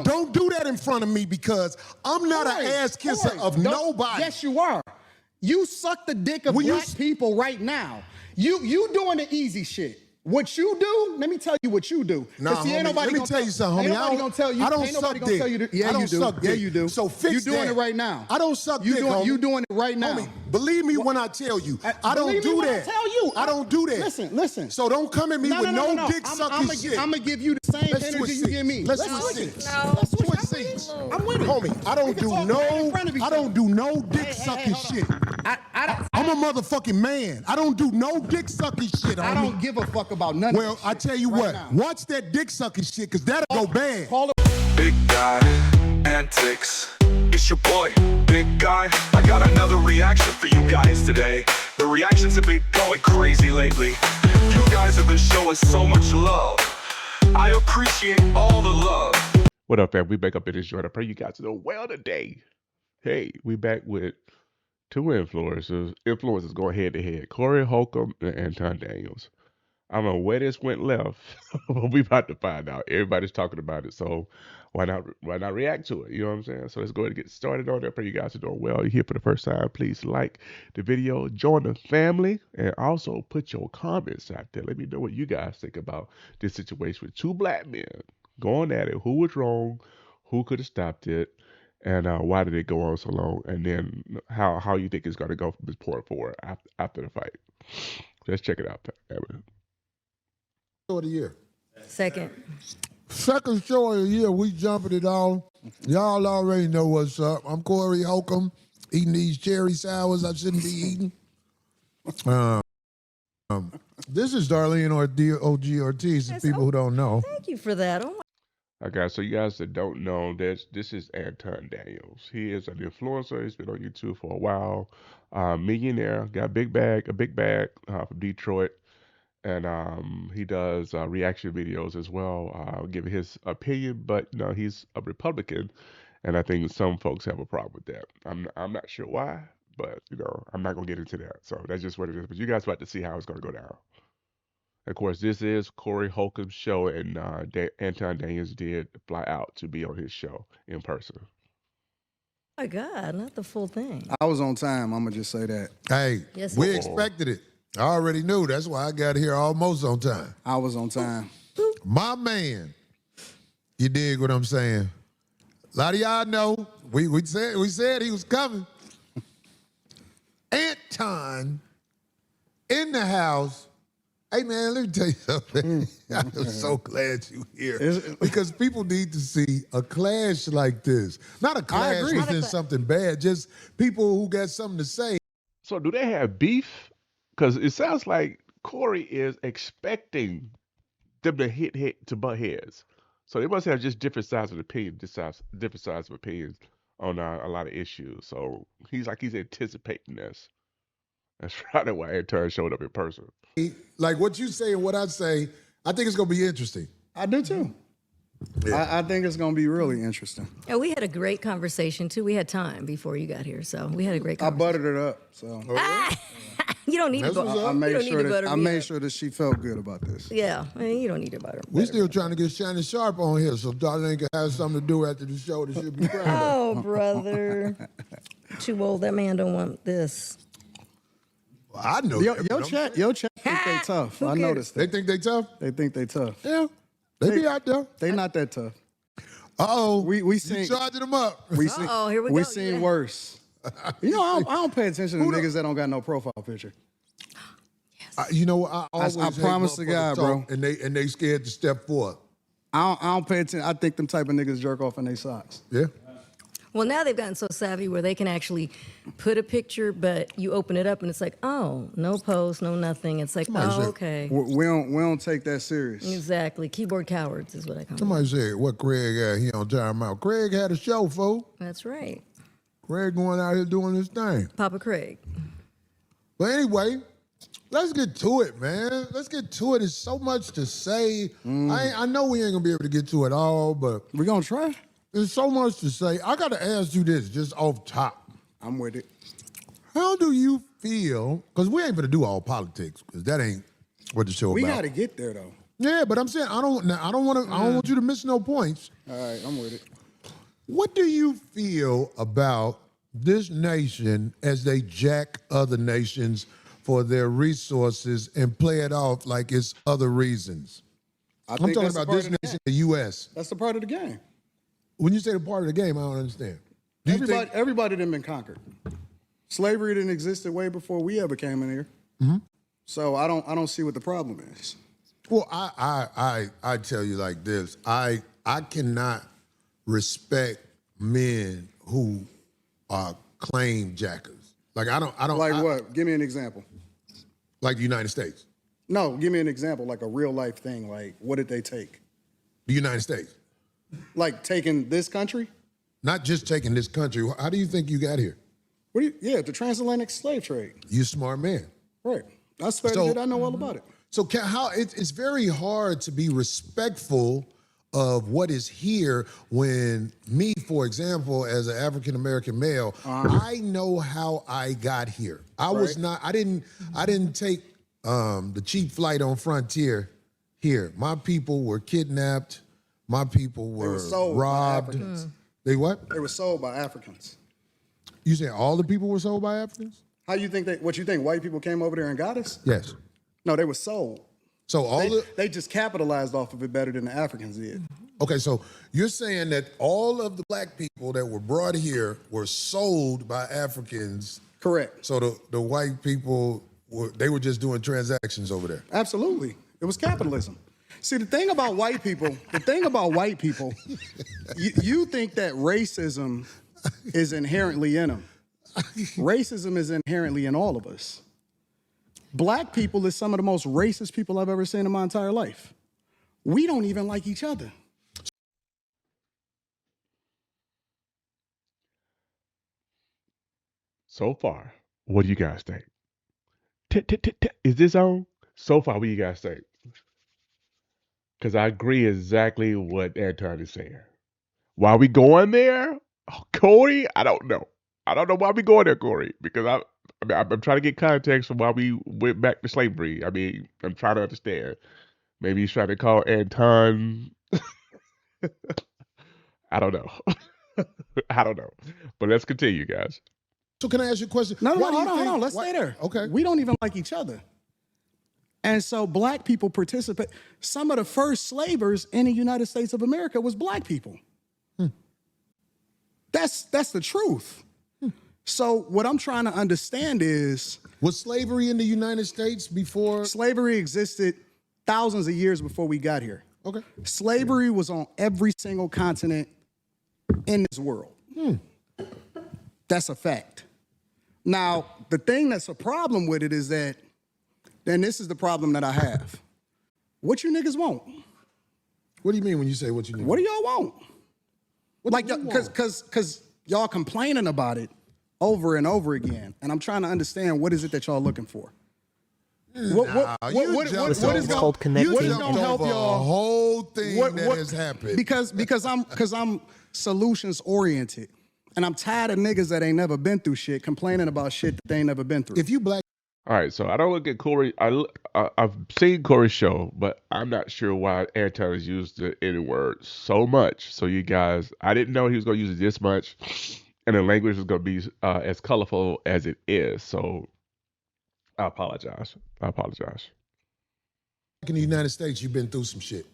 Don't do that in front of me because I'm not an ass kisser of nobody. Yes, you are. You suck the dick of black people right now. You doing the easy shit. What you do, let me tell you what you do. Nah, homie, ain't nobody let me tell you something, homie. Ain't nobody gonna tell you. I don't ain't nobody suck gonna dick. tell you. Yeah, I don't you do. suck Yeah, dick. you do. So fix you doing that. it right now. I don't suck dick, homie. You doing it right now. Homie, believe me when I tell you. I don't do that. I tell you. I don't do that. Listen. So don't come at me with no dick sucking shit. I'm gonna give you the same energy you give me. Let's switch seats. Let's switch seats. I'm with it. Homie, I don't do no dick sucking shit. I'm a motherfucking man. I don't do no dick sucking shit, homie. I don't give a fuck about none of that. Well, I tell you what. Watch that dick sucking shit, cause that'll go bad. Big Guy Antics. It's your boy, Big Guy. I got another reaction for you guys today. The reactions have been going crazy lately. You guys have been showing so much love. I appreciate all the love. What up, fam? We back up in this joint. I pray you guys know well today. Hey, we back with two influencers. Influencers going head to head. Corey Holcomb and Anton Daniels. I don't know where this went left, but we about to find out. Everybody's talking about it, so why not react to it? You know what I'm saying? So let's go ahead and get started on it. I pray you guys are doing well. You're here for the first time. Please like the video, join the family, and also put your comments out there. Let me know what you guys think about this situation with two black men going at it. Who was wrong? Who could have stopped it? And why did it go on so long? And then how you think it's going to go from this point forward after the fight? Let's check it out, family. Of the year. Second show of the year, we jumping it all. Y'all already know what's up. I'm Corey Holcomb, eating these cherry sours I shouldn't be eating. This is Darlene OG Ortiz, for people who don't know. Thank you for that. Oh my. Okay, so you guys that don't know, this is Anton Daniels. He is an influencer. He's been on YouTube for a while. Millionaire, got a big bag from Detroit. And he does reaction videos as well, giving his opinion. But you know, he's a Republican, and I think some folks have a problem with that. I'm not sure why, but you know, I'm not gonna get into that. So that's just what it is. But you guys about to see how it's gonna go down. Of course, this is Corey Holcomb's show, and Anton Daniels did fly out to be on his show in person. Oh my God, not the full thing. I was on time. I'm gonna just say that. Hey, Yes, we sir. expected it. I already knew. That's why I got here almost on time. I was on time. My man, you dig what I'm saying? A lot of y'all know. We said he was coming. Anton in the house. Hey man, let me tell you something. I'm so glad you're here because people need to see a clash like this. Not a clash within something bad, just people who got something to say. So do they have beef? Because it sounds like Corey is expecting them to butt heads. So they must have just different sides of opinions, different sides of opinions on a lot of issues. So he's anticipating this. That's probably why Anton showed up in person. Like what you say and what I say, I think it's going to be interesting. I do too. Yeah. I think it's going to be really interesting. And we had a great conversation too. We had time before you got here, so we had a great conversation. I buttered it up, so. You don't need to butter. I made sure that she felt good about this. Yeah, I mean, you don't need to butter. We're still trying to get Shannon Sharp on here, so Darlene can have something to do after the show that she'll be proud of. Oh, brother. Too old. That man don't want this. Well, I know. Your chat think they tough. I noticed that. They think they tough? They think they tough. Yeah. They be out there. They not that tough. Uh-oh. We seen, you charging them up. Here we go. We seen worse. You know, I don't pay attention to niggas that don't got no profile picture. Yes. You know, I always I promise to God, bro. And they scared to step forward. I don't pay attention. I think them type of niggas jerk off in their socks. Yeah. Well, now they've gotten so savvy where they can actually put a picture, but you open it up and it's like, oh, no post, no nothing. It's like, okay. We don't take that serious. Exactly. Keyboard cowards is what I call them. Somebody said, what Craig had, he on time out. Craig had a show, fool. That's right. Craig going out here doing his thing. Papa Craig. But anyway, let's get to it, man. Let's get to it. There's so much to say. I know we ain't going to be able to get to it all, but we're going to try. There's so much to say. I got to ask you this just off top. I'm with it. How do you feel? Because we ain't going to do all politics, because that ain't what the show about. We got to get there, though. Yeah, but I'm saying I don't want you to miss no points. All right, I'm with it. What do you feel about this nation as they jack other nations for their resources and play it off like it's other reasons? I'm talking about this nation, the U.S. That's the part of the game. When you say the part of the game, I don't understand. Everybody done been conquered. Slavery didn't exist way before we ever came in here. Mm-hmm. So I don't see what the problem is. Well, I tell you like this. I cannot respect men who are claim jackers. Like I don't Like what? Give me an example. Like the United States. No, give me an example, like a real life thing. Like, what did they take? The United States. Like taking this country? Not just taking this country. How do you think you got here? The transatlantic slave trade. You're a smart man. Right. I studied it. I know all about it. So it's very hard to be respectful of what is here when me, for example, as an African-American male, I know how I got here. I didn't take the cheap flight on Frontier here. My people were kidnapped. My people were robbed. They what? They were sold by Africans. You saying all the people were sold by Africans? How you think what you think white people came over there and got us? Yes. No, they were sold. So they just capitalized off of it better than the Africans did. Okay, so you're saying that all of the black people that were brought here were sold by Africans. Correct. So the white people were just doing transactions over there. Absolutely. It was capitalism. See, the thing about white people, you think that racism is inherently in them. Racism is inherently in all of us. Black people is some of the most racist people I've ever seen in my entire life. We don't even like each other. So far, what do you guys think? Is this on? So far, what do you guys think? Because I agree exactly what Anton is saying. Why are we going there? Oh, Corey, I don't know. I don't know why we going there, Corey, because I'm trying to get context from why we went back to slavery. I mean, I'm trying to understand. Maybe he's trying to call Anton. I don't know. I don't know. But let's continue, guys. So can I ask you a question? No, hold on. Let's stay there. Okay. We don't even like each other. And so black people participate. Some of the first slavers in the United States of America was black people. That's the truth. So what I'm trying to understand is... Was slavery in the United States before? Slavery existed thousands of years before we got here. Okay. Slavery was on every single continent in this world. That's a fact. Now, the thing that's a problem with it is that, then this is the problem that I have. What you niggas want? What do you mean when you say what you need? What do y'all want? Because y'all complaining about it over and over again, and I'm trying to understand what is it that y'all looking for. What is going to help y'all? The whole thing that has happened. Because I'm solutions oriented, and I'm tired of niggas that ain't never been through shit complaining about shit that they ain't never been through. If you black. All right, so I don't look at Corey. I've seen Corey's show, but I'm not sure why Anton has used the N word so much. So you guys, I didn't know he was going to use it this much, and the language is going to be as colorful as it is. So I apologize. In the United States, you've been through some shit.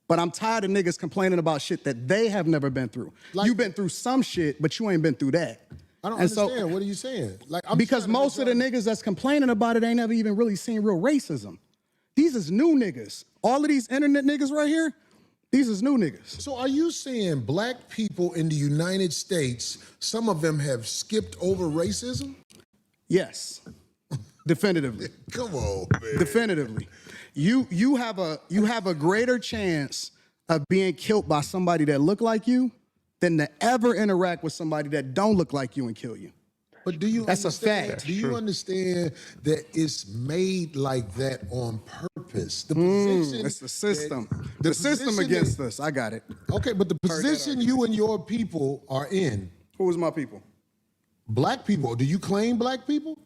But I'm tired of niggas complaining about shit that they have never been through. You've been through some shit, but you ain't been through that. I don't understand. What are you saying? Because most of the niggas that's complaining about it ain't never even really seen real racism. These is new niggas. All of these internet niggas right here, these is new niggas. So are you saying black people in the United States, some of them have skipped over racism? Yes, definitively. Come on, man. Definitively. You have a greater chance of being killed by somebody that look like you than to ever interact with somebody that don't look like you and kill you. But do you That's understand? a fact. Do you understand that it's made like that on purpose? The position. It's the system. The system against us. I got it. Okay, but the position you and your people are in. Who is my people? Black people. Do you claim black people?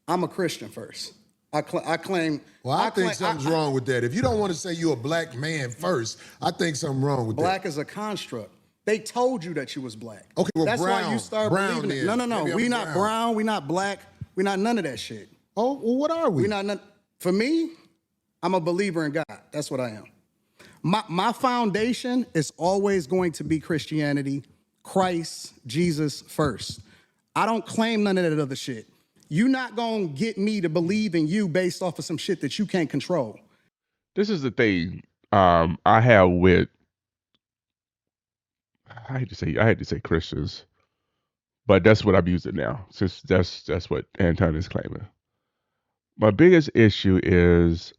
I'm a Christian first. I claim. Well, I think something's wrong with that. If you don't want to say you're a black man first, I think something wrong with black that. is a construct. They told you that you was black. Okay, well, that's brown, why you start brown believing it. then. No. Maybe We I'm not brown. We not black. We not none of that shit. Oh, well, what are we? We not none. For me, I'm a believer in God. That's what I am. My foundation is always going to be Christianity, Christ, Jesus first. I don't claim none of that other shit. You're not gonna get me to believe in you based off of some shit that you can't control. This is the thing I have with, I hate to say Christians, but that's what I'm using now, since that's what Anton is claiming. My biggest issue is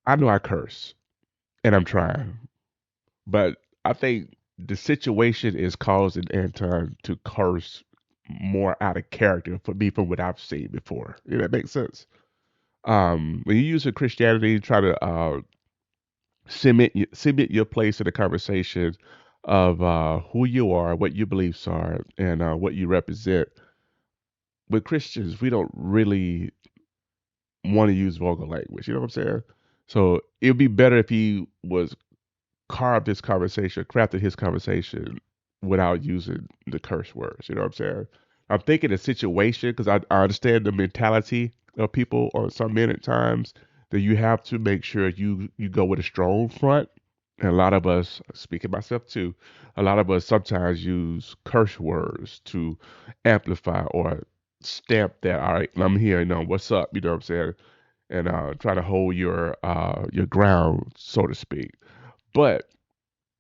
I know I curse, and I'm trying, but I think the situation is causing Anton to curse more out of character for me from what I've seen before. If that makes sense. When you use a Christianity, try to cement your place in the conversation of who you are, what your beliefs are, and what you represent. With Christians, we don't really want to use vulgar language. You know what I'm saying? So it'd be better if he was crafted his conversation without using the curse words. You know what I'm saying? I'm thinking the situation, because I understand the mentality of people on some men at times, that you have to make sure you go with a strong front. And a lot of us, speaking myself too, a lot of us sometimes use curse words to amplify or stamp that, all right, I'm here, you know, what's up, you know what I'm saying? And try to hold your ground, so to speak. But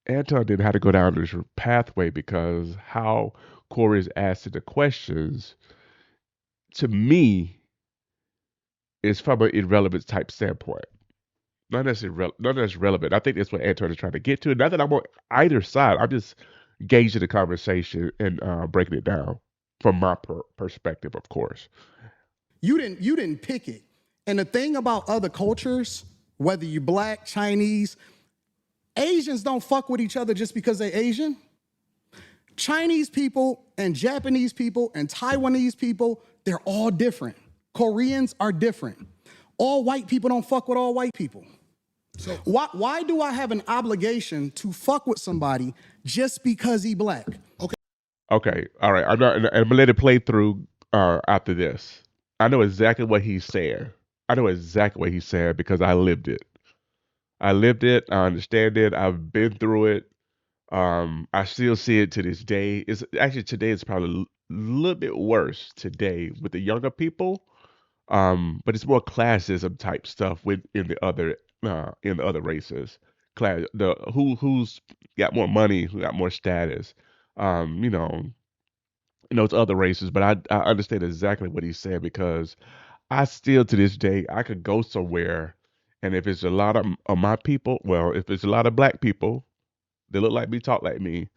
Anton didn't have to go down this pathway, because how Corey is asking the questions, to me, is from an irrelevant type standpoint. Not that's relevant. I think that's what Anton is trying to get to. Not that I'm on either side. I'm just gauging the conversation and breaking it down from my perspective, of course. You didn't pick it. And the thing about other cultures, whether you black, Chinese, Asians don't fuck with each other just because they're Asian. Chinese people and Japanese people and Taiwanese people, they're all different. Koreans are different. All white people don't fuck with all white people. So why do I have an obligation to fuck with somebody just because he black? Okay. All right. I'm gonna let it play through after this. I know exactly what he's saying. I know exactly what he's saying because I lived it. I lived it. I understand it. I've been through it. I still see it to this day. It's actually, today it's probably a little bit worse today with the younger people. But it's more classism type stuff in the other races. Who's got more money, who got more status. You know, it's other races, but I understand exactly what he's saying, because I still, to this day, I could go somewhere, and if it's a lot of my people, well, if it's a lot of black people that look like me, talk like me,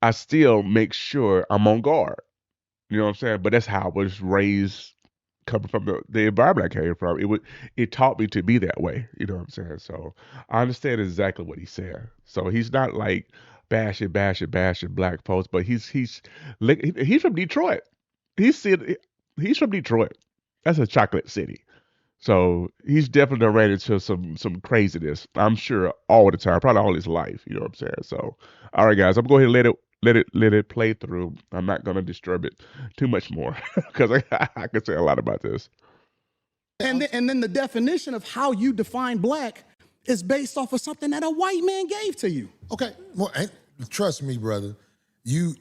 I still make sure I'm on guard. You know what I'm saying? But that's how I was raised, coming from the environment I came from. It taught me to be that way. You know what I'm saying? So I understand exactly what he's saying. So he's not like bashing black folks, but he's from Detroit. He's from Detroit. That's a chocolate city. So he's definitely ran into some craziness, I'm sure, all the time, probably all his life. You know what I'm saying? So, all right, guys, I'm going to go ahead and let it play through. I'm not going to disturb it too much more, because I could say a lot about this. And then the definition of how you define black is based off of something that a white man gave to you. Okay, well, trust me, brother. You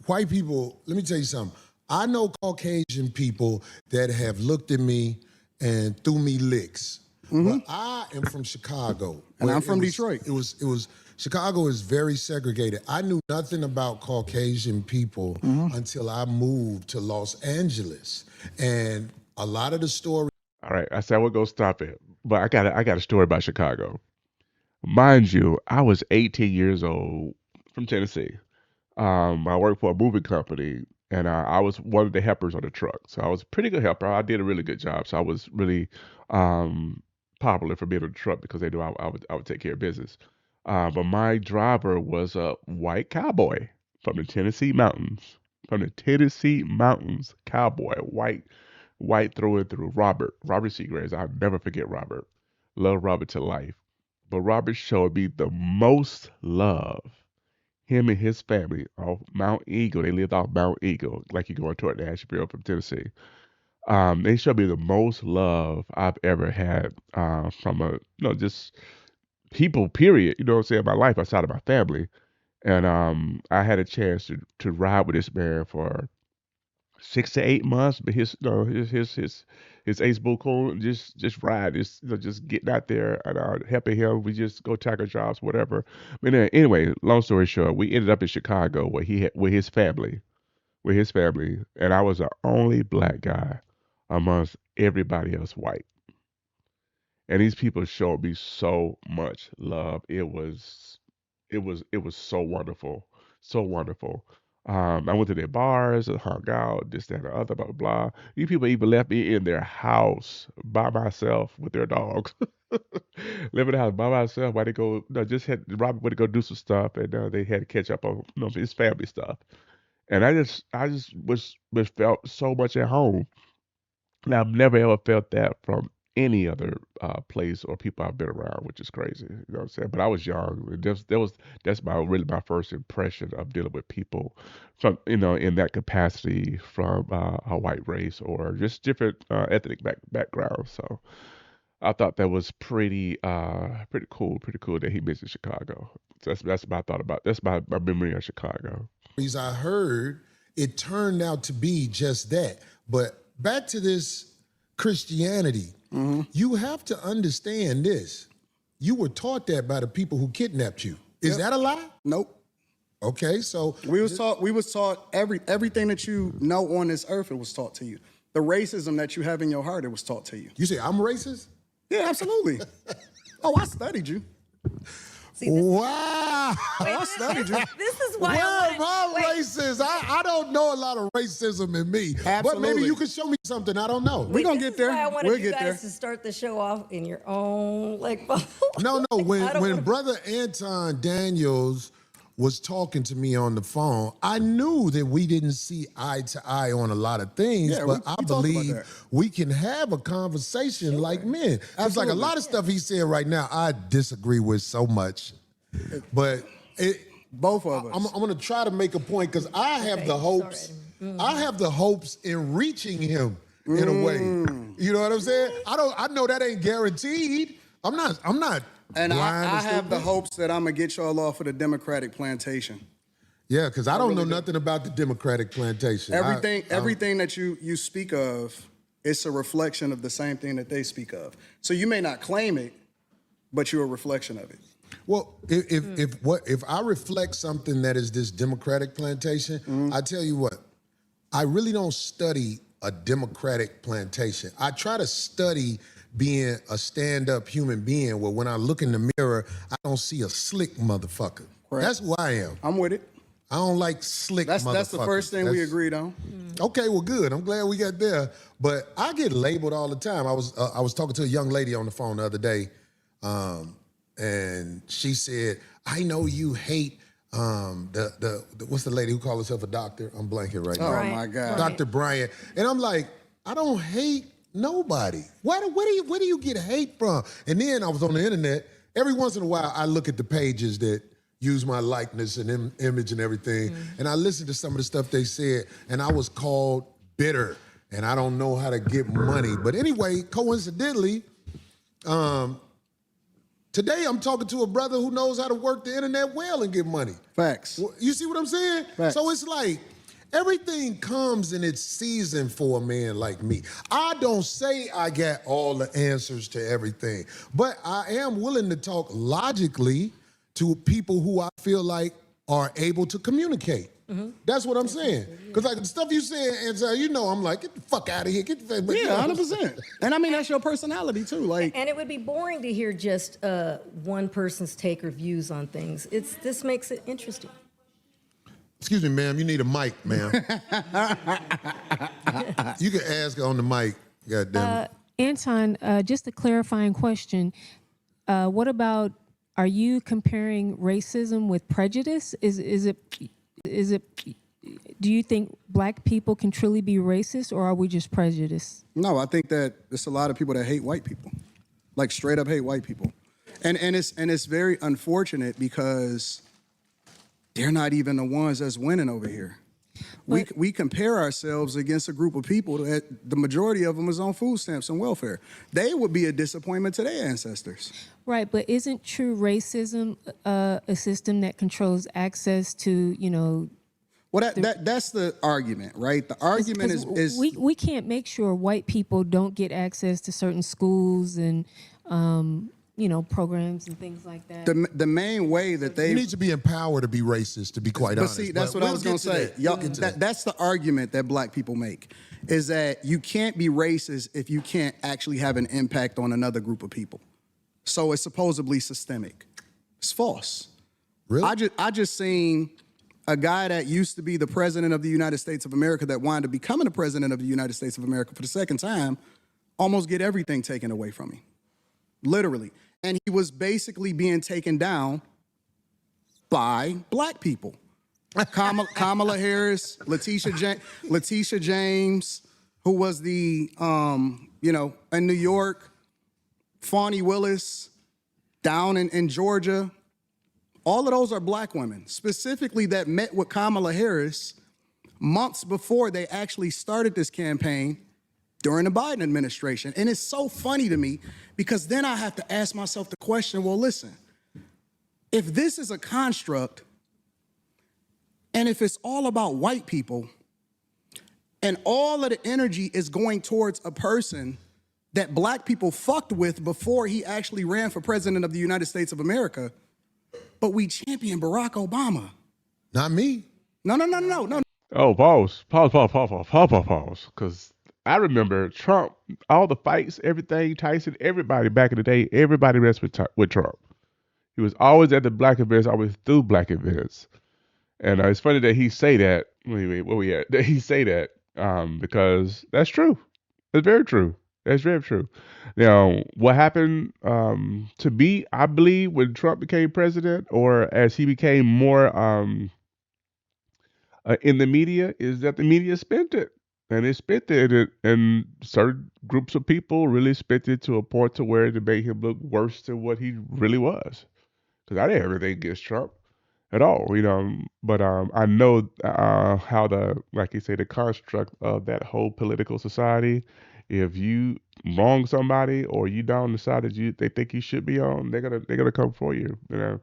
white people, let me tell you something. I know Caucasian people that have looked at me and threw me licks. But I am from Chicago. And I'm from Detroit. It was Chicago is very segregated. I knew nothing about Caucasian people until I moved to Los Angeles. And a lot of the stories. All right, I said I would go stop it, but I got a story about Chicago. Mind you, I was 18 years old, from Tennessee. I worked for a moving company, and I was one of the helpers on the truck. So I was a pretty good helper. I did a really good job. So I was really popular for being on the truck, because they knew I would take care of business. But my driver was a white cowboy from the Tennessee mountains. from the Tennessee mountains, cowboy, white through and through. Robert Seagraves. I'll never forget Robert. Love Robert to life. But Robert showed me the most love. Him and his family off Mount Eagle. They lived off Mount Eagle, like you going toward Nashville from Tennessee. They showed me the most love I've ever had from just people, period. You know what I'm saying? In my life outside of my family. And I had a chance to ride with this man for 6 to 8 months. But his ace bull cool, just ride, just getting out there and helping him. We just go tackle jobs, whatever. But anyway, long story short, we ended up in Chicago where with his family, and I was the only black guy amongst everybody else white. And these people showed me so much love. It was so wonderful, so wonderful. I went to their bars and hung out, this, that, and the other, blah, blah, blah. These people even left me in their house by myself with their dogs. Live in the house by myself while they go, just had Robert went to go do some stuff, and they had to catch up on his family stuff. And I just was felt so much at home. And I've never ever felt that from any other place or people I've been around, which is crazy. You know what I'm saying? But I was young. That's really my first impression of dealing with people from in that capacity from a white race or just different ethnic backgrounds. So I thought that was pretty cool that he mentioned Chicago. So that's what I thought about. That's my memory of Chicago. I heard it turned out to be just that. But back to this Christianity, you have to understand this. You were taught that by the people who kidnapped you. Is that a lie? Nope. Okay, so we was taught everything that you know on this earth, it was taught to you. The racism that you have in your heart, it was taught to you. You say I'm racist? Yeah, absolutely. Oh, I studied you. See, wow. I studied you. This is why Where am I racist? I don't know a lot of racism in me. Absolutely. But maybe you can show me something I don't know. We're going to get there. Why I wanted We'll you get guys there. to start the show off in your own bubble. No. When wanna- Brother Anton Daniels was talking to me on the phone, I knew that we didn't see eye to eye on a lot of things, Yeah, but we I talked about believe that. we can have a conversation like men. It's like a lot of stuff he's saying right now, I disagree with so much. But both of us. I'm going to try to make a point because I have the hopes. I have the hopes in reaching him in a way. You know what I'm saying? I know that ain't guaranteed. I'm not. And blind I have the stupid. hopes that I'm going to get y'all off of the Democratic plantation. Yeah, because I don't really know do. nothing about the Democratic plantation. Everything that you speak of, it's a reflection of the same thing that they speak of. So you may not claim it, but you're a reflection of it. Well, if I reflect something that is this Democratic plantation, I tell you what, I really don't study a Democratic plantation. I try to study being a stand-up human being where when I look in the mirror, I don't see a slick motherfucker. Correct. That's who I am. I'm with it. I don't like slick motherfuckers. That's the first thing we agreed on. Okay, well, good. I'm glad we got there. But I get labeled all the time. I was talking to a young lady on the phone the other day, and she said, "I know you hate what's the lady who calls herself a doctor? I'm blanking right now. Oh my God, Dr. Bryant." And I'm like, I don't hate nobody. Where do you get hate from? And then I was on the internet. Every once in a while, I look at the pages that use my likeness and image and everything, and I listened to some of the stuff they said, and I was called bitter, and I don't know how to get money. But anyway, coincidentally, today I'm talking to a brother who knows how to work the internet well and get money. Facts. You see what I'm saying? Facts. So it's like everything comes in its season for a man like me. I don't say I got all the answers to everything, but I am willing to talk logically to people who I feel like are able to communicate. That's what I'm saying. Because like the stuff you say, and so, I'm like, get the fuck out of here. Get the fuck. Yeah, 100%. And I mean, that's your personality too. Like, And it would be boring to hear just one person's take or views on things. This makes it interesting. Excuse me, ma'am. You need a mic, ma'am. You can ask on the mic. God damn it. Anton, just a clarifying question. What about, are you comparing racism with prejudice? Is it do you think black people can truly be racist, or are we just prejudiced? No, I think that there's a lot of people that hate white people, like straight up hate white people, and it's very unfortunate because they're not even the ones that's winning over here. We compare ourselves against a group of people that the majority of them is on food stamps and welfare. They would be a disappointment to their ancestors. Right, but isn't true racism a system that controls access to, you know? Well, that's the argument, right? The argument is we can't make sure white people don't get access to certain schools and you know, programs and things like that. The main way that they You need to be empowered to be racist, to be quite honest. See, that's what I was going to say. That's the argument that black people make, is that you can't be racist if you can't actually have an impact on another group of people. So it's supposedly systemic. It's false. Really? I just seen a guy that used to be the president of the United States of America that wound up becoming the president of the United States of America for the second time almost get everything taken away from him. Literally. And he was basically being taken down by black people. Kamala Harris, Letitia James, who was the, you know, in New York, Fani Willis, down in Georgia. All of those are black women, specifically that met with Kamala Harris months before they actually started this campaign during the Biden administration. And it's so funny to me because then I have to ask myself the question, well, listen, if this is a construct and if it's all about white people and all of the energy is going towards a person that black people fucked with before he actually ran for president of the United States of America, but we champion Barack Obama. Not me. No. Oh, pause. Because I remember Trump, all the fights, everything, Tyson, everybody back in the day, everybody messed with Trump. He was always at the black events, always through black events. And it's funny that he say that. Wait, where we at? That he say that because that's true. It's very true. That's very true. Now, what happened to be, I believe, when Trump became president, or as he became more in the media, is that the media spent it. And they spent it, and certain groups of people really spent it to a point to where it made him look worse than what he really was. Because I didn't have anything against Trump at all, you know. But I know how like you say, the construct of that whole political society. If you wrong somebody or you down the side that they think you should be on, they're gonna come for you, you know.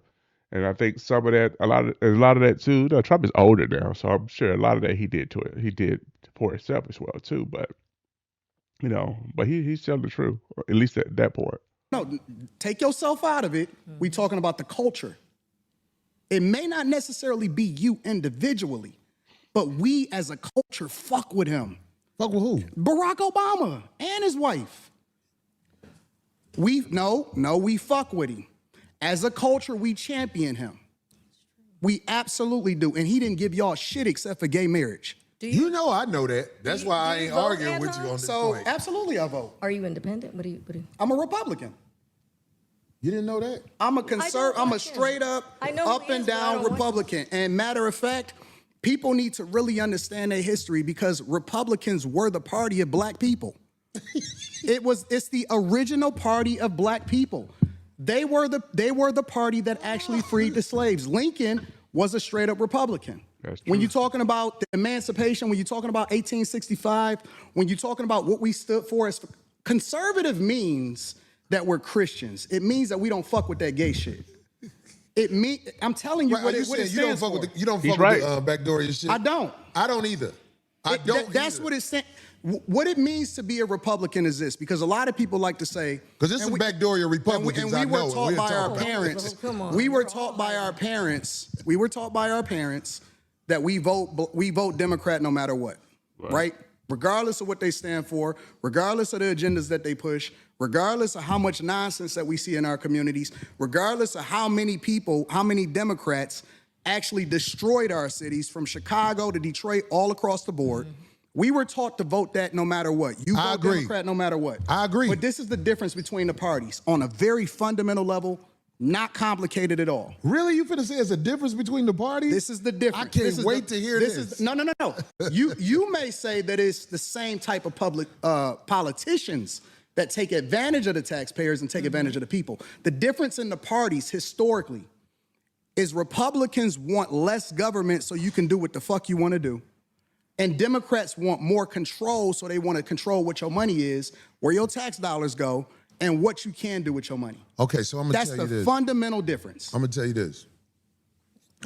And I think some of that, a lot of that too. You know, Trump is older now, so I'm sure a lot of that he did for himself as well too. But you know, but he's telling the truth, or at least at that point. No, take yourself out of it. We talking about the culture. It may not necessarily be you individually, but we as a culture fuck with him. Fuck with who? Barack Obama and his wife. We fuck with him. As a culture, we champion him. We absolutely do. And he didn't give y'all shit except for gay marriage. You know I know that. That's why I ain't arguing with you on this point. So absolutely I vote. Are you independent? What do you? I'm a Republican. You didn't know that? I'm a straight up, up and down Republican. And matter of fact, people need to really understand their history because Republicans were the party of black people. It's the original party of black people. They were the party that actually freed the slaves. Lincoln was a straight up Republican. When you're talking about the emancipation, when you're talking about 1865, when you're talking about what we stood for as conservative means that we're Christians. It means that we don't fuck with that gay shit. I'm telling you what it stands for. You don't fuck with the backdoor shit? I don't. I don't either. That's what it stands. What it means to be a Republican is this, because a lot of people like to say, because this is backdoor Republicans. And we were taught by our parents. We were taught by our parents. We were taught by our parents that we vote Democrat no matter what, right? Regardless of what they stand for, regardless of the agendas that they push, regardless of how much nonsense that we see in our communities, regardless of how many people, how many Democrats actually destroyed our cities from Chicago to Detroit, all across the board. We were taught to vote that no matter what. You vote Democrat no matter what. I agree. But this is the difference between the parties. On a very fundamental level, Not complicated at all. Really? You finna say there's a difference between the parties? This is the difference. I can't wait to hear this. No. You may say that it's the same type of public politicians that take advantage of the taxpayers and take advantage of the people. The difference in the parties historically is Republicans want less government so you can do what the fuck you want to do. And Democrats want more control, so they want to control what your money is, where your tax dollars go, and what you can do with your money. Okay, so I'm gonna tell you this. That's the fundamental difference. I'm gonna tell you this.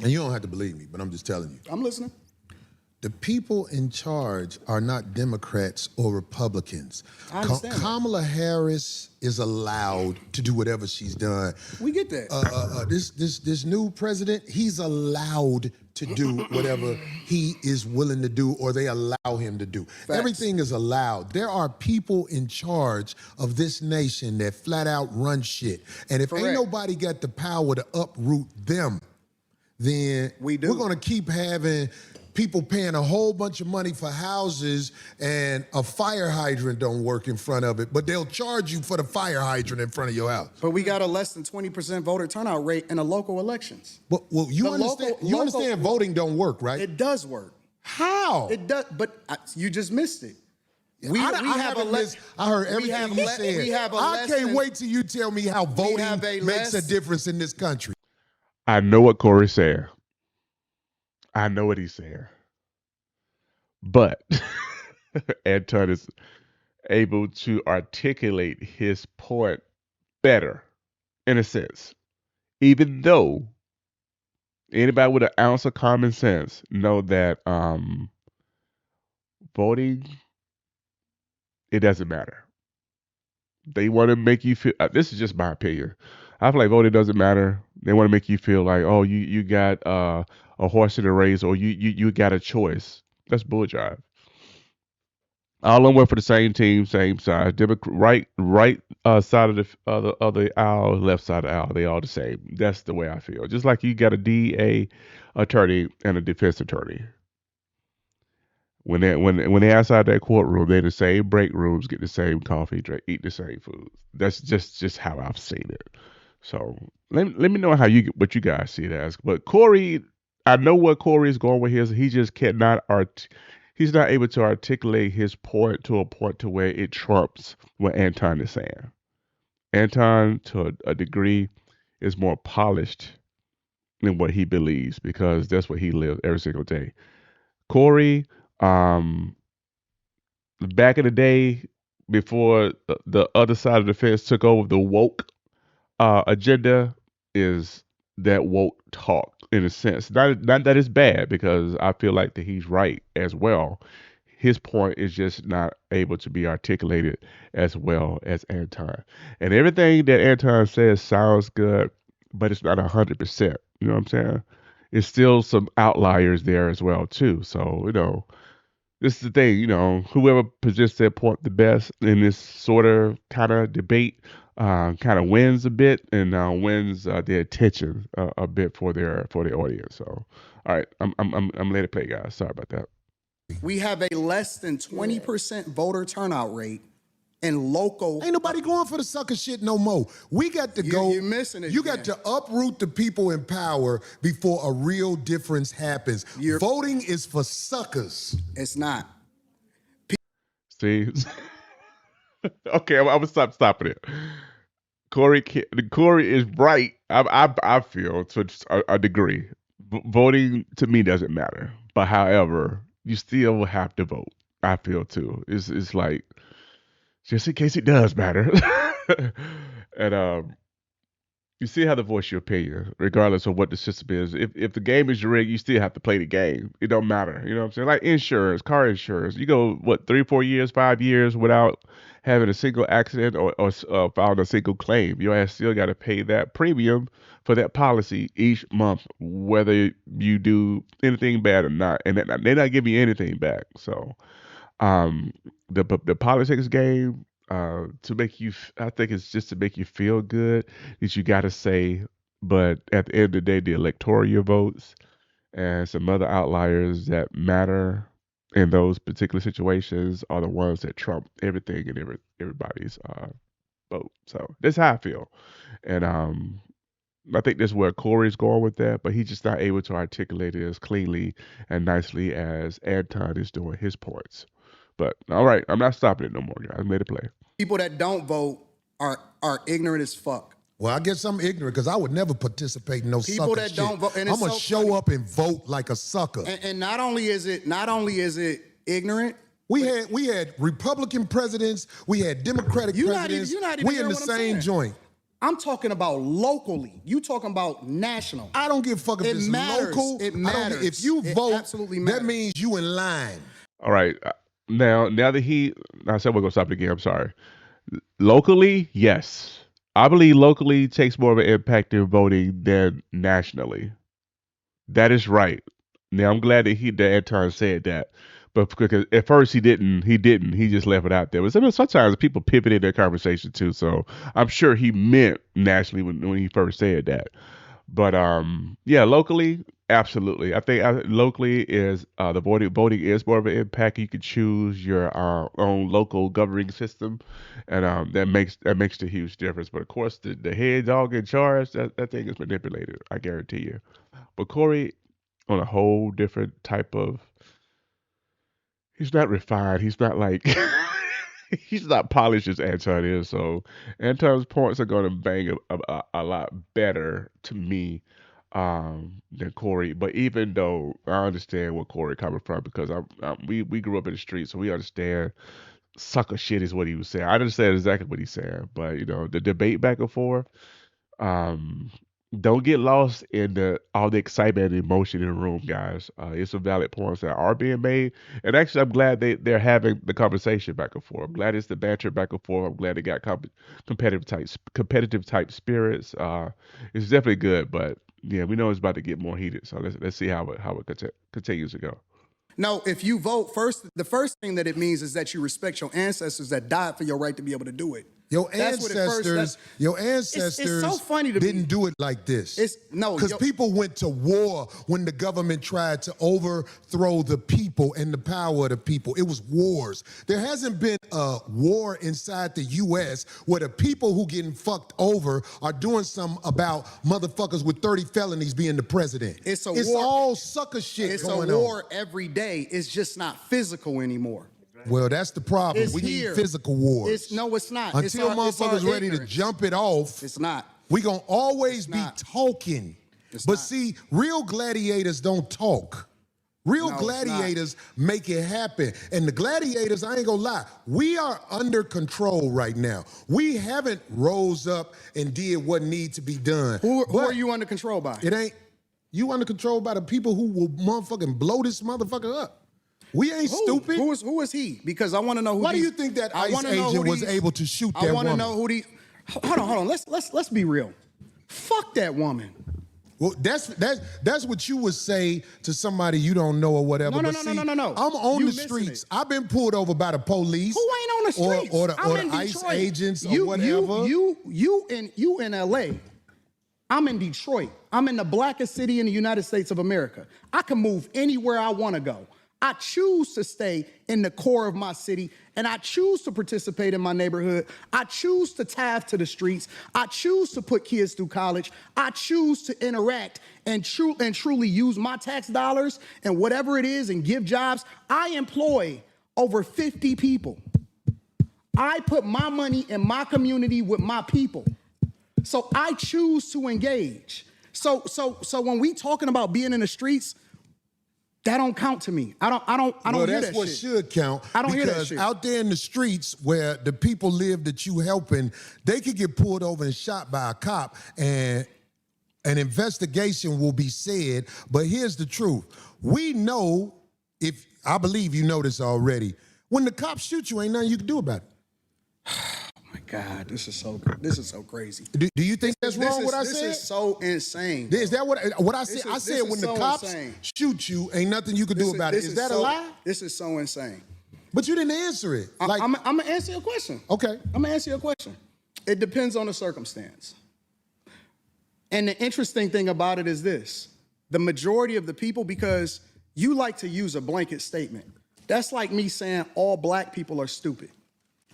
And you don't have to believe me, but I'm just telling you. I'm listening. The people in charge are not Democrats or Republicans. I understand Kamala Harris is allowed to do whatever she's done. We get that. This new president, he's allowed to do whatever he is willing to do or they allow him to do. Facts. Everything is allowed. There are people in charge of this nation that flat out run shit. And if ain't nobody got the power to uproot them, then we're gonna keep having people paying a whole bunch of money for houses and a fire hydrant don't work in front of it, but they'll charge you for the fire hydrant in front of your house. But we got a less than 20% voter turnout rate in the local elections. Well, you understand voting don't work, right? It does work. How? It does, but you just missed it. I heard everything you said. I can't wait till you tell me how voting makes a difference in this country. I know what Corey's saying. I know what he's saying. But Anton is able to articulate his point better, in a sense. Even though anybody with an ounce of common sense know that voting, it doesn't matter. They want to make you feel, this is just my opinion. I feel like voting doesn't matter. They want to make you feel like, oh, you got a horse in the race, or you got a choice. That's bulljive. All of them work for the same team, same side. Right side of the aisle, left side of the aisle. They all the same. That's the way I feel. Just like you got a DA attorney and a defense attorney. When they outside that courtroom, they in the same break rooms, get the same coffee, drink, eat the same food. That's just how I've seen it. So let me know what you guys see it as. But Corey, I know what Corey is going with his. He just cannot he's not able to articulate his point to a point to where it trumps what Anton is saying. Anton, to a degree, is more polished than what he believes because that's what he lives every single day. Corey, back in the day, before the other side of the fence took over, the woke agenda is that woke talk, in a sense. Not that it's bad, because I feel like that he's right as well. His point is just not able to be articulated as well as Anton. And everything that Anton says sounds good, but it's not 100%. You know what I'm saying? It's still some outliers there as well too. So, this is the thing, whoever presents their point the best in this sort of kind of debate kind of wins a bit and wins their attention a bit for their audience. So, all right, I'm let it play, guys. Sorry about that. We have a less than 20% voter turnout rate in local. Ain't nobody going for the sucker shit no more. We got to go. You're missing it. You got to uproot the people in power before a real difference happens. Voting is for suckers. It's not. See? Okay, I'm gonna stopping it. Corey is right. I feel to a degree. Voting to me doesn't matter, but however, you still have to vote. I feel too. It's like, just in case it does matter. And you still have to voice your opinion, regardless of what the system is. If the game is rigged, you still have to play the game. It don't matter. You know what I'm saying? Like insurance, car insurance. You go, 3, 4 years, 5 years without having a single accident or filing a single claim. Your ass still got to pay that premium for that policy each month, whether you do anything bad or not. And they're not giving you anything back. So the politics game, to make you, I think it's just to make you feel good that you got to say, but at the end of the day, the electoral votes and some other outliers that matter in those particular situations are the ones that trump everything and everybody's vote. So that's how I feel. And I think that's where Corey's going with that, but he's just not able to articulate it as cleanly and nicely as Anton is doing his points. But all right, I'm not stopping it no more, guys. I made a play. People that don't vote are ignorant as fuck. Well, I guess I'm ignorant because I would never participate in no People sucker that shit. don't vote, and I'm it's gonna so show funny. up and vote like a sucker. And not only is it ignorant. We had Republican presidents, we had Democratic presidents. You're not even we in hearing the what I'm same saying. joint. I'm talking about locally. You talking about national. I don't give a fuck if It it's matters. local. It I don't, matters. if you It vote, absolutely that matters. means you in line. All right. Now that I said we're gonna stop it again. I'm sorry. Locally, yes. I believe locally takes more of an impact in voting than nationally. That is right. Now I'm glad that Anton said that, but because at first he didn't. He just left it out there. But sometimes people pivot in their conversation too. So I'm sure he meant nationally when he first said that. But yeah, locally, absolutely. I think locally is the voting is more of an impact. You can choose your own local governing system, and that makes a huge difference. But of course, the head dog in charge, that thing is manipulated. I guarantee you. But Corey, on a whole different type of, he's not refined. He's not like. He's not polished as Anton is, so Anton's points are going to bang a lot better to me than Corey. But even though I understand where Corey coming from, because we grew up in the streets, so we understand sucker shit is what he was saying. I understand exactly what he's saying, but the debate back and forth. Don't get lost in all the excitement and emotion in the room, guys. It's some valid points that are being made, and actually, I'm glad they're having the conversation back and forth. I'm glad it's the banter back and forth. I'm glad they got competitive type spirits. It's definitely good, but yeah, we know it's about to get more heated. So let's see how it continues to go. No, if you vote first, the first thing that it means is that you respect your ancestors that died for your right to be able to do it. Your That's what it first- ancestors, It's so funny to me. didn't do it like this. Because People went to war when the government tried to overthrow the people and the power of the people. It was wars. There hasn't been a war inside the U.S. where the people who getting fucked over are doing something about motherfuckers with 30 felonies being the president. It's war. All sucker shit It's going a on. war every day. It's just not physical anymore. Well, that's the problem. It's We here. need physical wars. It's not. Until motherfuckers ready to jump it off, It's not. we gonna always be not. talking. It's But not. see, real gladiators don't talk. Real No, it's gladiators make it happen. And the gladiators, I ain't gonna lie, we are under control right now. We haven't rose up and did what needs to be done. Who But are you under control by? It ain't, you under control by the people who will motherfucking blow this motherfucker up. We ain't stupid. Who is he? Because I want to know who. Why do you think that ICE agent was able to shoot that I want to woman? know who the. Hold on. Let's be real. Fuck that woman. Well, that's what you would say to somebody you don't know or whatever. No. But see, No. I'm on You the missing streets. it. I've been pulled over by the police. Who ain't on the streets? Or the I'm in ICE Detroit. agents or whatever. You in LA. I'm in Detroit. I'm in the blackest city in the United States of America. I can move anywhere I want to go. I choose to stay in the core of my city, and I choose to participate in my neighborhood. I choose to tithe to the streets. I choose to put kids through college. I choose to interact and truly use my tax dollars and whatever it is and give jobs. I employ over 50 people. I put my money in my community with my people. So I choose to engage. So when we talking about being in the streets, that don't count to me. I don't Well, hear that's that what shit. should count. I don't hear that because shit. out there in the streets where the people live that you helping, they could get pulled over and shot by a cop, and an investigation will be said. But here's the truth: we know, if I believe you know this already, when the cops shoot you, ain't nothing you can do about it. My God, this is so crazy. Do you think that's wrong? What I said? This is so insane. Is that what I said? I said when the cops shoot you, ain't nothing you can do about it. Is that a lie? This is so insane. But you didn't answer it. I'm gonna answer your question. Okay. I'm gonna answer your question. It depends on the circumstance. And the interesting thing about it is this: the majority of the people, because you like to use a blanket statement. That's like me saying all black people are stupid.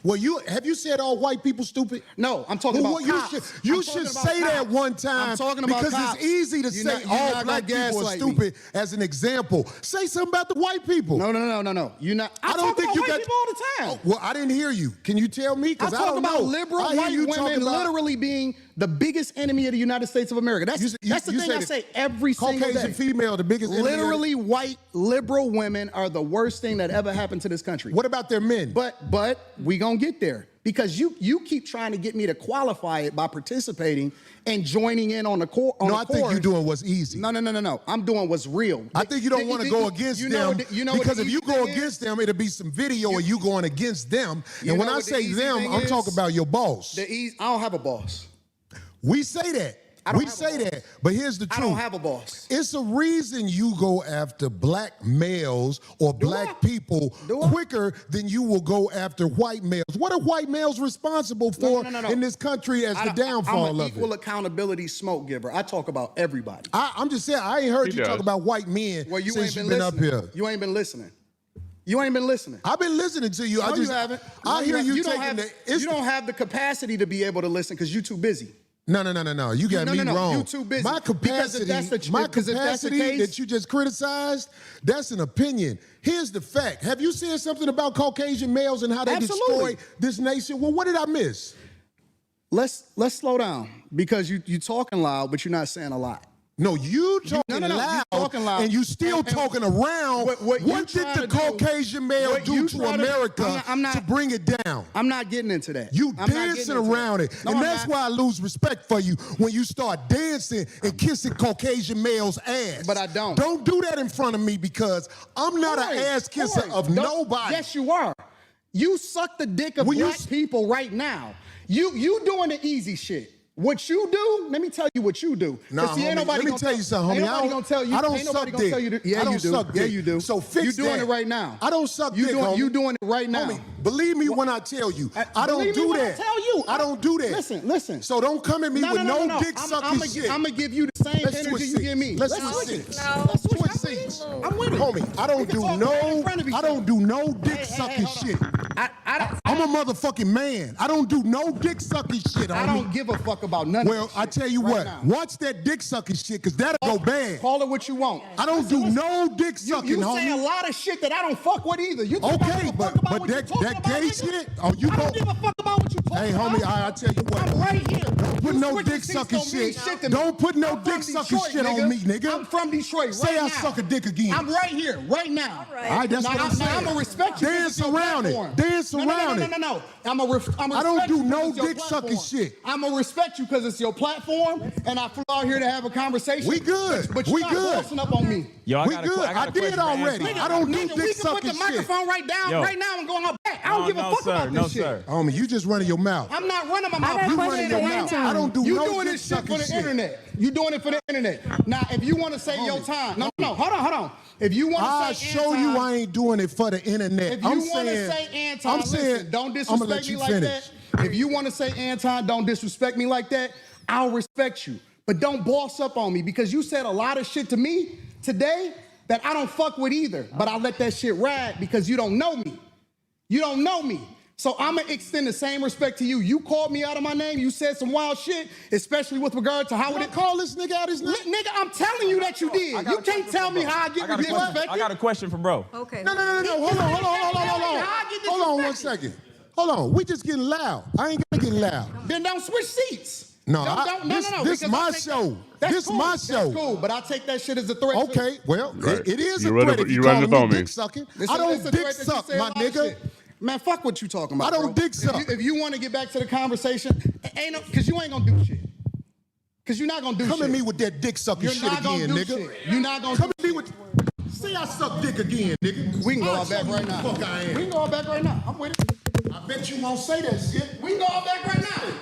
Well, have you said all white people stupid? No, I'm talking about cops. You should say that one time. I'm talking about because cops. it's easy to say all black people are stupid as an example. Say something about the white people. No. You're not. I don't think you got people all the time. Well, I didn't hear you. Can you tell me? Because I talk don't about know. liberal I hear white you women literally being the biggest enemy of the United States of America. That's the thing I say every single day. Caucasian female, the biggest enemy. Literally, white liberal women are the worst thing that ever happened to this country. What about their men? But we gonna get there. Because you keep trying to get me to qualify it by participating and joining in on the core. No, I think you're doing what's easy. No. I'm doing what's real. I think you don't want to go against them because if you go against them, it'll be some video of you going against them. And when I say them, I'm talking about your boss. I don't have a boss. We say that. We say that, but here's the truth. I don't have a boss. It's a reason you go after black males or black people quicker than you will go after white males. What are white males responsible for in this country as the downfall of it? I'm an equal accountability smoke giver. I talk about everybody. I'm just saying, I ain't heard you talk about white men since you've been up here. You ain't been listening. You ain't been listening. I've been listening to you. No, you haven't. I hear you taking you don't have the capacity to be able to listen because you're too busy. No. You got me wrong. You too busy. My capacity that you just criticized, that's an opinion. Here's the fact. Have you said something about Caucasian males and how they destroy this nation? Well, what did I miss? Let's slow down because you talking loud, but you're not saying a lot. No, you talking loud, and you still talking around. What did the Caucasian male do to America to bring it down? I'm not getting into that. You dancing around it. And that's why I lose respect for you when you start dancing and kissing Caucasian males' ass. But I don't. Don't do that in front of me because I'm not an ass kisser of nobody. Yes, you are. You suck the dick of black people right now. You doing the easy shit. What you do, let me tell you what you do. No, homie, let me tell you something, homie. I don't suck dick. Yeah, you do. Yeah, you do. So fix you doing that. it right now. I don't suck dick, homie. You doing it right now. Homie, believe me when I tell you. I don't do that. I tell you. I don't do that. Listen. So don't come at me with no dick sucking shit. I'm going to give you the same energy you give me. Let's switch seats. Let's switch seats. I'm with it. Homie, I don't do no dick sucking shit. I'm a motherfucking man. I don't do no dick sucking shit, homie. I don't give a fuck about none of that. Well, I tell you what, watch that dick sucking shit, because that'll go bad. Call it what you want. I don't do no dick sucking, homie. You say a lot of shit that I don't fuck with either. Okay, but that gay shit, I don't give a fuck about what you talking about. Hey, homie, I tell you what. I'm right here. Don't put no dick sucking shit. Don't put no dick sucking shit on me, nigga. I'm from Detroit right Say now. I suck a dick again. I'm right here, right now. All right. All right, that's what I'm saying. I'm going to respect you. Dance around it. Dance around it. No. I'm I don't do no dick sucking shit. I'm going to respect you because it's your platform, and I flew out here to have a conversation. We good. But you're not bossing up on me. Yo, We good. I did already. I don't do dick sucking shit. We can put the microphone right now and go on our back. I don't give a fuck about this shit. Homie, you just running your mouth. I'm not running my mouth. You running your mouth. I don't do no dick sucking shit. You doing this shit for the internet. You doing it for the internet. Now, if you want to say your time, no, hold on. If you want to say I'll show you I ain't doing it for the internet. If you want to say Anton, listen, don't disrespect me like that. If you want to say Anton, don't disrespect me like that, I'll respect you. But don't boss up on me because you said a lot of shit to me today that I don't fuck with either. But I let that shit ride because you don't know me. You don't know me. So I'm going to extend the same respect to you. You called me out of my name. You said some wild shit, especially with regard to how would it call this nigga out his name? Nigga, I'm telling you that you did. You can't tell me how I get disrespected. I got a question for bro. Okay. No. Hold on. Hold on 1 second. Hold on. We just getting loud. I ain't gonna get loud. Then don't switch seats. No, this my show. This cool. my show. That's cool, but I take that shit as a threat. Okay, well, it is a You threat if you running call up on me me. dick sucking. I don't dick suck, my nigga. Man, fuck what you talking about. I don't dick suck. If you want to get back to the conversation, because you ain't gonna do shit. Because you're not gonna do shit. Come at me with that dick sucking shit again, nigga. You're not gonna come at me with. Say I suck dick again, nigga. We can go all back right now. Fuck I am. We can go all back right now. I'm with it. I bet you won't say that shit. We can go all back right now.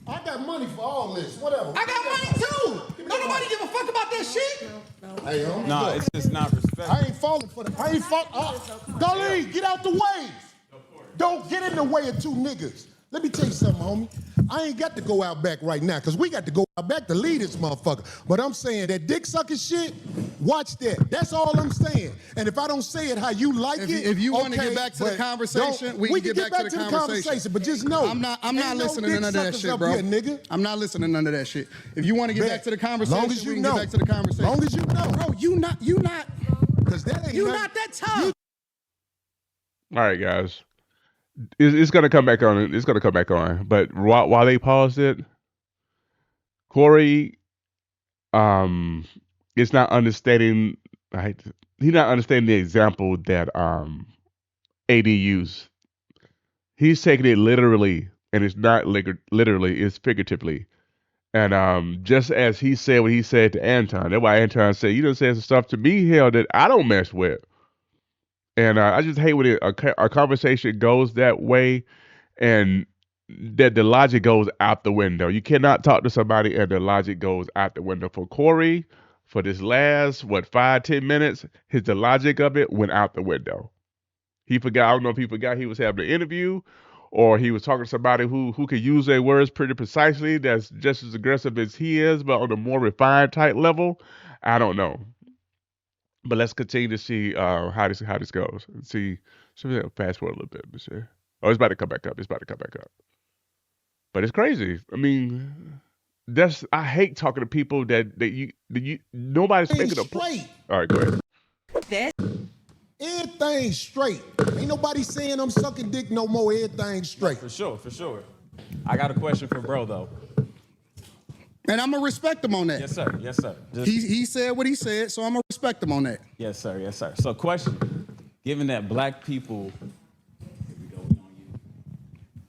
I got money for all this. Whatever. I got money too. Don't nobody give a fuck about that shit. Hey, homie. No, it's just not respect. I ain't falling for that. I ain't falling. Darlene, get out the way. Don't get in the way of two niggas. Let me tell you something, homie. I ain't got to go out back right now because we got to go out back to lead this motherfucker. But I'm saying that dick sucking shit, watch that. That's all I'm saying. And if I don't say it how you like it, if you want to okay, get back to the but conversation, we can get back to the conversation. But just know, I'm not ain't listening no to none of that dick shit, suckers bro. up here, nigga. I'm not listening to none of that shit. If you want to get back to the conversation, long as you we can know. get back to the conversation. Long as you know. Bro, you not, Because that ain't you nothing- not that tough. All right, guys. It's gonna come back on. It's gonna come back on. But while they paused it, Corey, is not understanding. He's not understanding the example that AD used. He's taking it literally, and it's not literally. It's figuratively. And just as he said what he said to Anton, that's why Anton said, "You done said some stuff to me, hell, that I don't mess with." And I just hate when a conversation goes that way, and that the logic goes out the window. You cannot talk to somebody and the logic goes out the window. For Corey, for this last 5-10 minutes, the logic of it went out the window. He forgot. I don't know if he forgot he was having an interview, or he was talking to somebody who could use their words pretty precisely. That's just as aggressive as he is, but on a more refined type level. I don't know. But let's continue to see how this goes. And see, should we fast forward a little bit? Let's see. Oh, it's about to come back up. But it's crazy. I mean, I hate talking to people that you nobody's making a point. All right, go ahead. Everything straight. Ain't nobody saying I'm sucking dick no more. Everything straight. For sure. I got a question for bro though. And I'm gonna respect him on that. Yes, sir. He said what he said, so I'm gonna respect him on that. Yes, sir. So, question: given that black people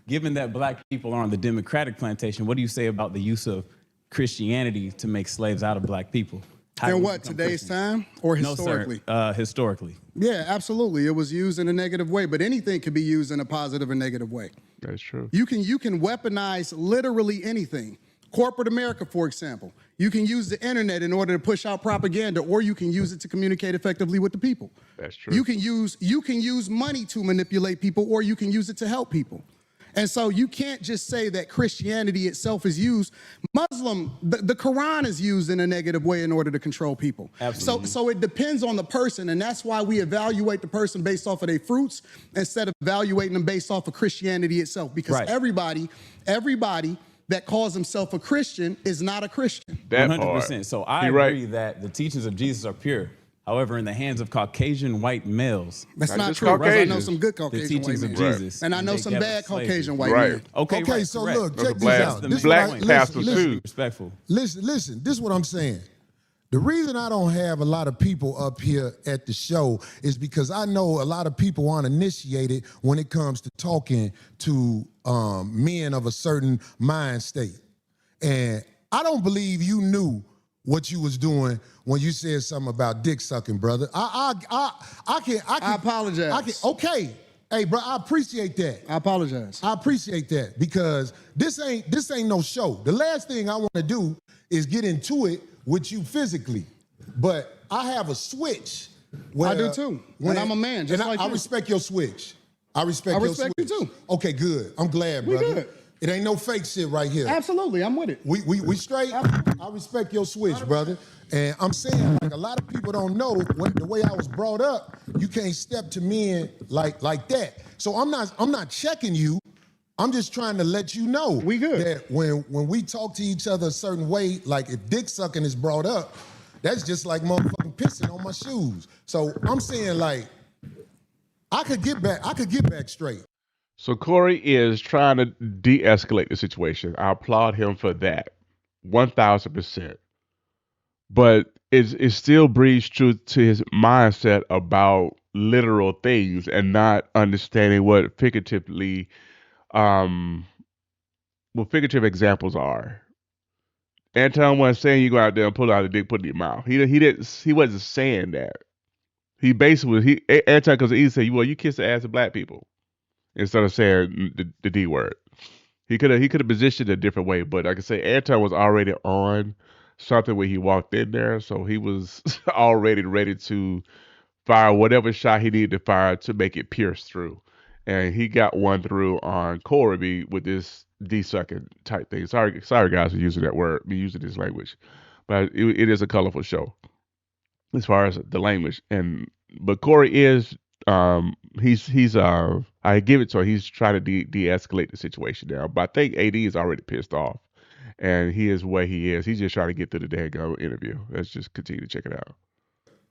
are on the Democratic plantation, what do you say about the use of Christianity to make slaves out of black people? In what, today's time or historically? No, sir. Historically. Yeah, absolutely. It was used in a negative way, but anything can be used in a positive or negative way. That's true. You can weaponize literally anything. Corporate America, for example. You can use the internet in order to push out propaganda, or you can use it to communicate effectively with the people. That's true. You can use money to manipulate people, or you can use it to help people. And so you can't just say that Christianity itself is used. The Quran is used in a negative way in order to control people. Absolutely. So it depends on the person, and that's why we evaluate the person based off of their fruits instead of evaluating them based off of Christianity itself. Because everybody that calls himself a Christian is not a Christian. 100%. So I agree that the teachings of Jesus are pure. However, in the hands of Caucasian white males, that's not true. I know some good Caucasian white men, Jesus, and I know some bad Caucasian white men. Okay, so correct. look, check this out. This black pastors too. Respectful. Listen. This is what I'm saying. The reason I don't have a lot of people up here at the show is because I know a lot of people aren't initiated when it comes to talking to men of a certain mind state. And I don't believe you knew what you was doing when you said something about dick sucking, brother. I apologize. Okay. Hey, bro, I appreciate that. I apologize. I appreciate that because this ain't no show. The last thing I want to do is get into it with you physically. But I have a switch. I do too. And I'm a man, just like you. I respect your switch. I respect you too. Okay, good. I'm glad, brother. We good. It ain't no fake shit right here. Absolutely, I'm with it. We straight. I respect your switch, brother. And I'm saying, like, a lot of people don't know the way I was brought up. You can't step to men like that. So I'm not checking you. I'm just trying to let you know we good. That when we talk to each other a certain way, like if dick sucking is brought up, that's just like motherfucking pissing on my shoes. So I'm saying, like, I could get back straight. So Corey is trying to de-escalate the situation. I applaud him for that, 1,000%. But it still breathes truth to his mindset about literal things and not understanding what figurative examples are. Anton wasn't saying you go out there and pull out a dick, put it in your mouth. He wasn't saying that. He basically Anton because he said, well, you kiss the ass of black people instead of saying the D word. He could have positioned it a different way, but like I say, Anton was already on something when he walked in there, so he was already ready to fire whatever shot he needed to fire to make it pierce through. and he got one through on Corby with this D-sucking type thing. Sorry guys for using that word, me using this language, but it is a colorful show as far as the language. But Corey is he's I give it to him. He's trying to de-escalate the situation now. But I think AD is already pissed off, and he is where he is. He's just trying to get through the daggone interview. Let's just continue to check it out.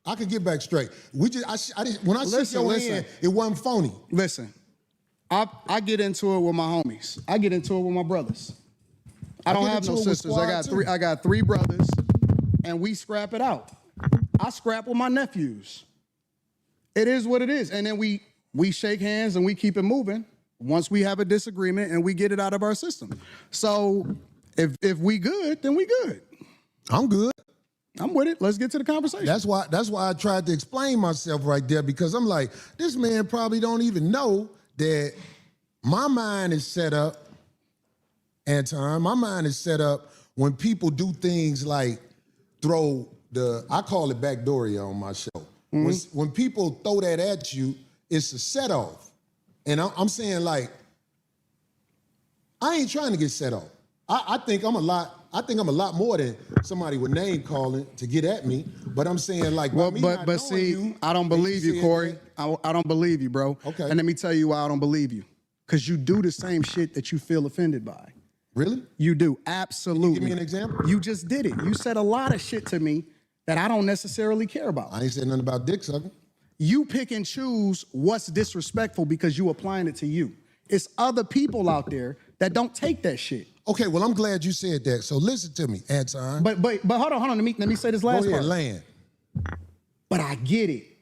I can get back straight. When I shook your hand, it wasn't phony. Listen, I get into it with my homies. I get into it with my brothers. I don't have no sisters. I got three brothers, and we scrap it out. I scrap with my nephews. It is what it is. And then we shake hands and we keep it moving once we have a disagreement and we get it out of our system. So if we good, then we good. I'm good. I'm with it. Let's get to the conversation. That's why I tried to explain myself right there, because I'm like, this man probably don't even know that my mind is set up, Anton. My mind is set up when people do things like throw I call it backdooria on my show. Mm-hmm. When people throw that at you, it's a set off. And I'm saying, like, I ain't trying to get set off. I think I'm a lot more than somebody with name calling to get at me. But I'm saying, like, but see, I don't believe you, Corey. I don't believe you, bro. Okay. And let me tell you why I don't believe you. Because you do the same shit that you feel offended by. Really? You do, absolutely. Give me an example. You just did it. You said a lot of shit to me that I don't necessarily care about. I ain't said nothing about dick sucking. You pick and choose what's disrespectful because you applying it to you. It's other people out there that don't take that shit. Okay, well, I'm glad you said that. So listen to me, Anton. But hold on. Let me say this last part. Go ahead, part. land. But I get it,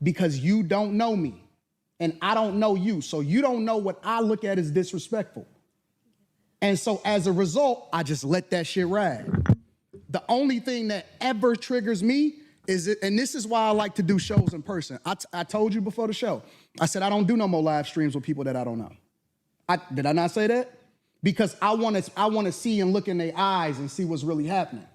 because you don't know me and I don't know you. So you don't know what I look at as disrespectful. And so as a result, I just let that shit ride. The only thing that ever triggers me is it, and this is why I like to do shows in person. I told you before the show, I said I don't do no more live streams with people that I don't know. Did I not say that? Because I want to see and look in their eyes and see what's really happening,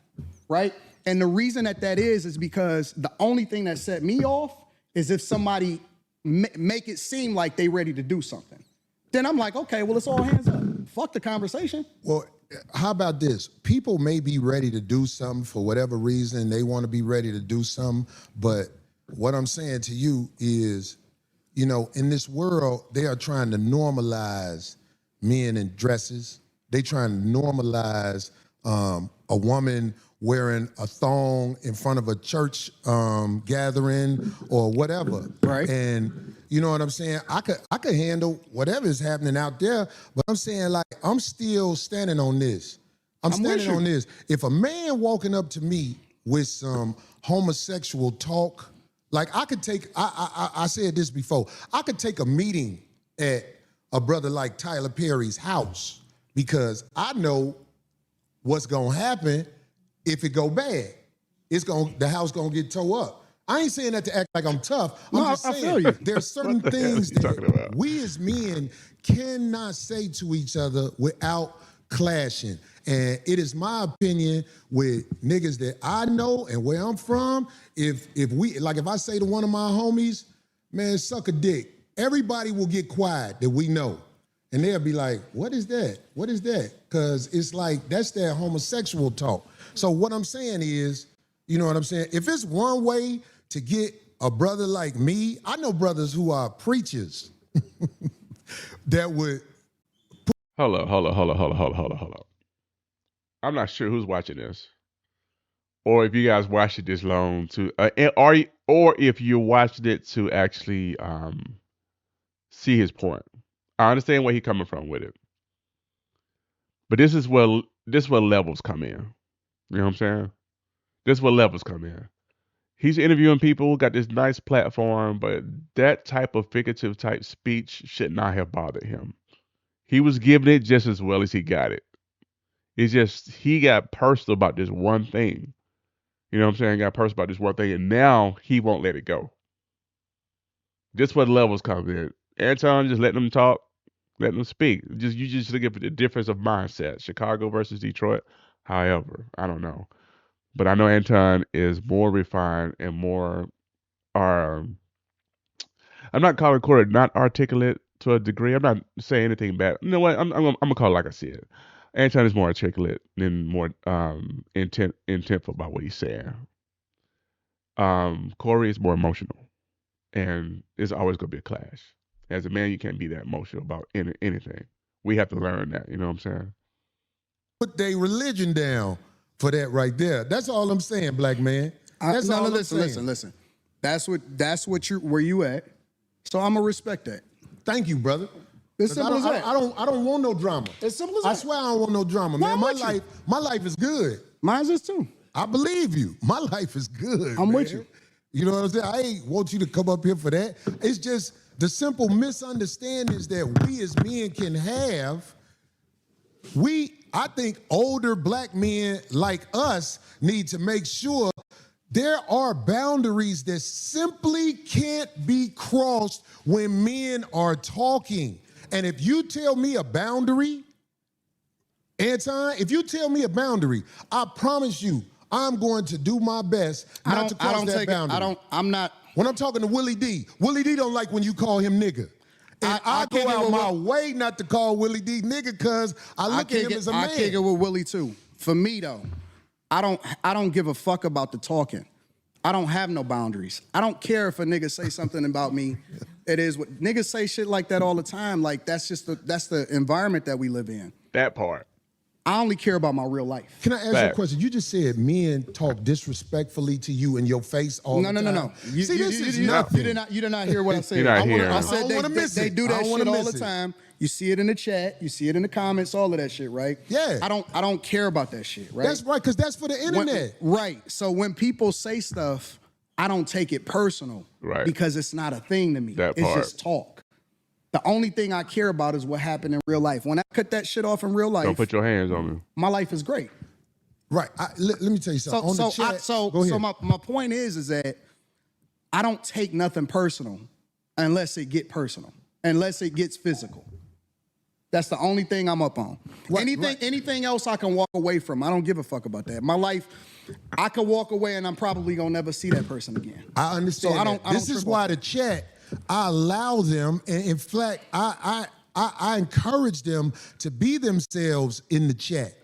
right? And the reason that is because the only thing that set me off is if somebody make it seem like they ready to do something. Then I'm like, okay, well, it's all hands up. Fuck the conversation. Well, how about this? People may be ready to do something for whatever reason. They want to be ready to do something. But what I'm saying to you is, you know, in this world, they are trying to normalize men in dresses. They trying to normalize a woman wearing a thong in front of a church gathering or whatever. Right. And you know what I'm saying? I could handle whatever is happening out there, but I'm saying, like, I'm still standing on this. I'm standing on this. If a man walking up to me with some homosexual talk, like, I could take, I said this before, I could take a meeting at a brother like Tyler Perry's house, because I know what's gonna happen if it go bad. The house gonna get tore up. I ain't saying that to act like I'm tough. I'm just saying, feel you. There's certain things that we as men cannot say to each other without clashing. And it is my opinion with niggas that I know and where I'm from, if I say to one of my homies, man, suck a dick, everybody will get quiet that we know. And they'll be like, what is that? What is that? Because it's like, that's their homosexual talk. So what I'm saying is, you know what I'm saying? If it's one way to get a brother like me, I know brothers who are preachers that would. Hold up. I'm not sure who's watching this, or if you guys watched it this long or if you watched it to actually see his point. I understand where he's coming from with it, but this is where levels come in. You know what I'm saying? This is where levels come in. He's interviewing people, got this nice platform, but that type of figurative type speech should not have bothered him. He was giving it just as well as he got it. It's just he got personal about this one thing. You know what I'm saying? Got personal about this one thing, and now he won't let it go. This where the levels come in. Anton, just letting them talk, letting them speak. You just look at the difference of mindset. Chicago versus Detroit. However, I don't know. But I know Anton is more refined and more, I'm not calling Corey not articulate to a degree. I'm not saying anything bad. You know what? I'm gonna call it like I said. Anton is more articulate and more intentful about what he's saying. Corey is more emotional, and it's always gonna be a clash. As a man, you can't be that emotional about anything. We have to learn that. You know what I'm saying? Put their religion down for that right there. That's all I'm saying, black man. That's all I'm saying. Listen. That's what where you at. So I'm gonna respect that. Thank you, brother. It's simple as that. I don't want no drama. It's simple as that. I swear I don't want no drama, man. My life is good. Mine's is too. I believe you. My life is good. I'm man. with you. You know what I'm saying? I ain't want you to come up here for that. It's just the simple misunderstandings that we as men can have. I think older black men like us need to make sure there are boundaries that simply can't be crossed when men are talking. And if you tell me a boundary, Anton, if you tell me a boundary, I promise you, I'm going to do my best not to cross that boundary. I'm not. When I'm talking to Willie D don't like when you call him nigga. And I go out my way not to call Willie D nigga because I look at him as a man. I kick it with Willie too. For me though, I don't give a fuck about the talking. I don't have no boundaries. I don't care if a nigga say something about me. It is what niggas say shit like that all the time. Like that's the environment that we live in. That part. I only care about my real life. Can I ask you a question? You just said men talk disrespectfully to you in your face all the time. No. See, this is nothing. You did not hear what I said. You're not hearing. I said they do that shit all the it. time. You see it in the chat. You see it in the comments. All of that shit, right? Yeah. I don't care about that shit, right? That's right, because that's for the internet. Right. So when people say stuff, I don't take it personal. Right. Because it's not a thing to me. That it's part. just talk. The only thing I care about is what happened in real life. When I cut that shit off in real life, Don't put your hands on me. my life is great. Right. Let me tell you something. Go ahead. So my point is that I don't take nothing personal unless it get personal, unless it gets physical. That's the only thing I'm up on. Anything else I can walk away from. I don't give a fuck about that. My life, I could walk away and I'm probably gonna never see that person again. I understand. So this is why the chat, I allow them, and in fact, I encourage them to be themselves in the chat.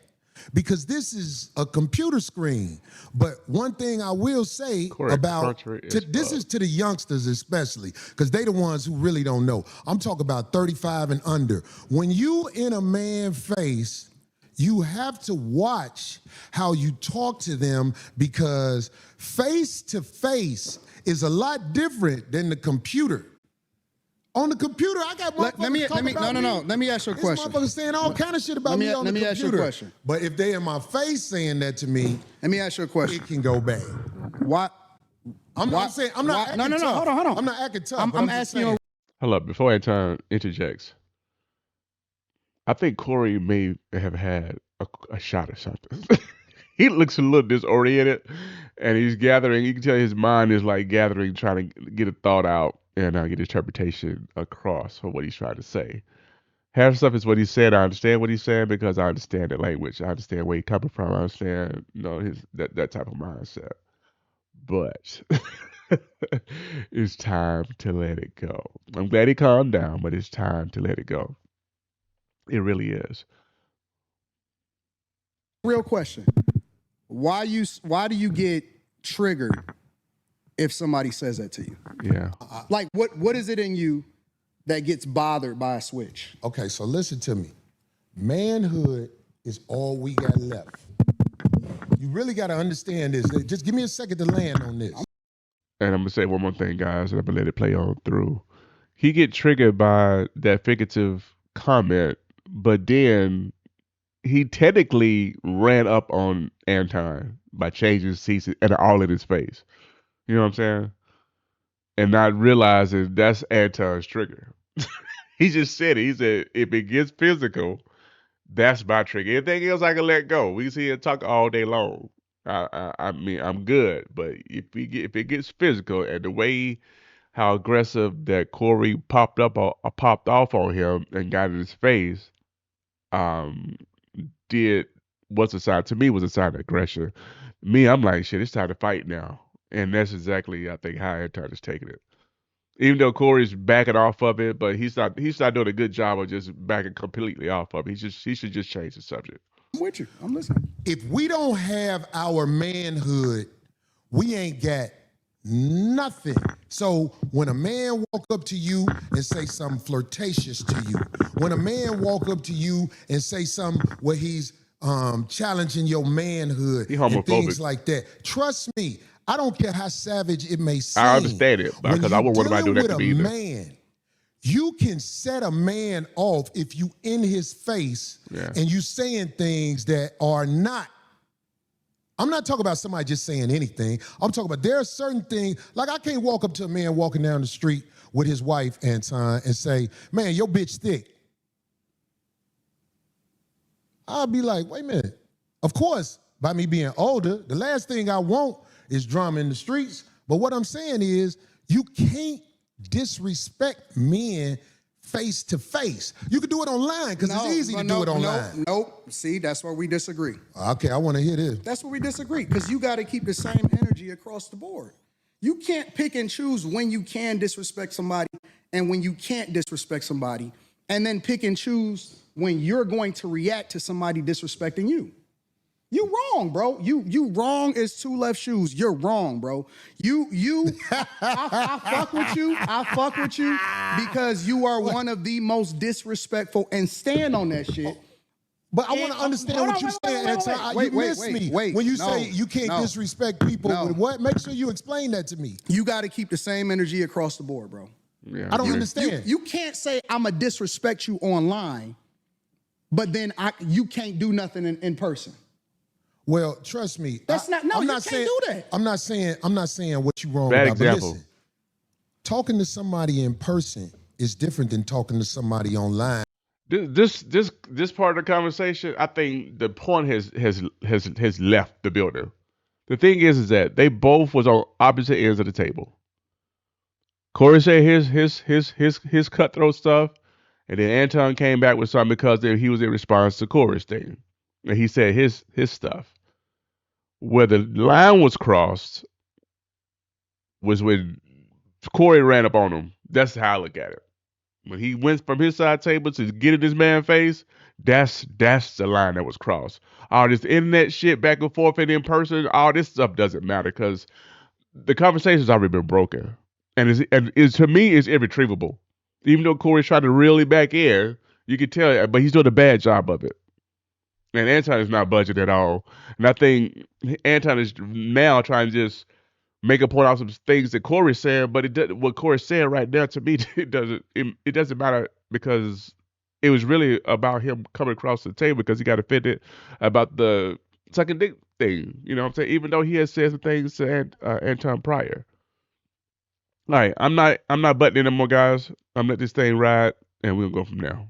Because this is a computer screen. But one thing I will say this is to the youngsters especially, because they the ones who really don't know. I'm talking about 35 and under. When you in a man's face, you have to watch how you talk to them, because face to face is a lot different than the computer. On the computer, I got motherfuckers talking about me. Let me ask you a question. This motherfuckers saying all kind of shit about me on the computer. Let me ask you a question. But if they in my face saying that to me, let me ask you a question. It can go bad. What? I'm not saying I'm not acting tough. Hold on. I'm not acting tough. I'm asking you. Hold up, before Anton interjects, I think Corey may have had a shot or something. He looks a little disoriented, and he's gathering. You can tell his mind is like gathering, trying to get a thought out and get interpretation across for what he's trying to say. Half stuff is what he said. I understand what he's saying because I understand the language. I understand where he's coming from. I understand, that type of mindset. But it's time to let it go. I'm glad he calmed down, but it's time to let it go. It really is. Real question. Why do you get triggered if somebody says that to you? Yeah. Like what is it in you that gets bothered by a switch? Okay, so listen to me. Manhood is all we got left. You really got to understand this. Just give me a second to land on this. And I'm gonna say one more thing, guys, and I'm gonna let it play on through. He get triggered by that figurative comment, but then he technically ran up on Anton by changing seats and all in his face. You know what I'm saying? And not realizing that's Anton's trigger. He just said it. He said, if it gets physical, that's my trigger. Anything else I can let go. We can see him talk all day long. I mean, I'm good. But if it gets physical, and the way how aggressive that Corey popped off on him and got in his face, was a sign of aggression. Me, I'm like, shit, it's time to fight now. And that's exactly, I think, how Anton is taking it. Even though Corey's backing off of it, but he's not doing a good job of just backing completely off of it. He should just change the subject. I'm with you. I'm listening. If we don't have our manhood, we ain't got nothing. So when a man walk up to you and say something flirtatious to you, when a man walk up to you and say something where he's challenging your manhood and things like that, trust me, I don't care how savage it may seem. I understand it, because I wouldn't want anybody to do that to me either. Man, you can set a man off if you in his face and you saying things that are not. I'm not talking about somebody just saying anything. I'm talking about there are certain things, like I can't walk up to a man walking down the street with his wife, Anton, and say, man, your bitch thick. I'll be like, wait a minute. Of course, by me being older, the last thing I want is drama in the streets. But what I'm saying is you can't disrespect men face to face. You can do it online because it's easy to do it online. Nope. See, that's where we disagree. Okay, I want to hear this. That's where we disagree because you got to keep the same energy across the board. You can't pick and choose when you can disrespect somebody and when you can't disrespect somebody, and then pick and choose when you're going to react to somebody disrespecting you. You wrong, bro. You wrong as two left shoes. You're wrong, bro. I fuck with you. I fuck with you because you are one of the most disrespectful, and stand on that shit. But I want to understand what you're saying, Anton. You missed me. When you say you can't disrespect people with what? Make sure you explain that to me. You got to keep the same energy across the board, bro. Yeah, I don't understand. You can't say I'm going to disrespect you online, but then you can't do nothing in person. Well, trust me. That's not. No, I'm you not can't saying, do that. I'm not saying what you wrong Bad about. example. But listen, talking to somebody in person is different than talking to somebody online. This part of the conversation, I think the point has left the building. The thing is that they both was on opposite ends of the table. Corey said his cutthroat stuff, and then Anton came back with something because he was in response to Corey's thing, and he said his stuff. Where the line was crossed was when Corey ran up on him. That's how I look at it. When he went from his side table to get in this man's face, that's the line that was crossed. All this internet shit back and forth and in person, all this stuff doesn't matter because the conversation's already been broken. And to me, it's irretrievable. Even though Corey's trying to reel it back in, you can tell, but he's doing a bad job of it. And Anton is not budging at all. And I think Anton is now trying to just make a point out some things that Corey said, but what Corey said right now to me, it doesn't matter because it was really about him coming across the table because he got offended about the sucking dick thing. You know what I'm saying? Even though he has said some things to Anton prior. All right, I'm not butting in anymore, guys. I'm letting this thing ride, and we'll go from there.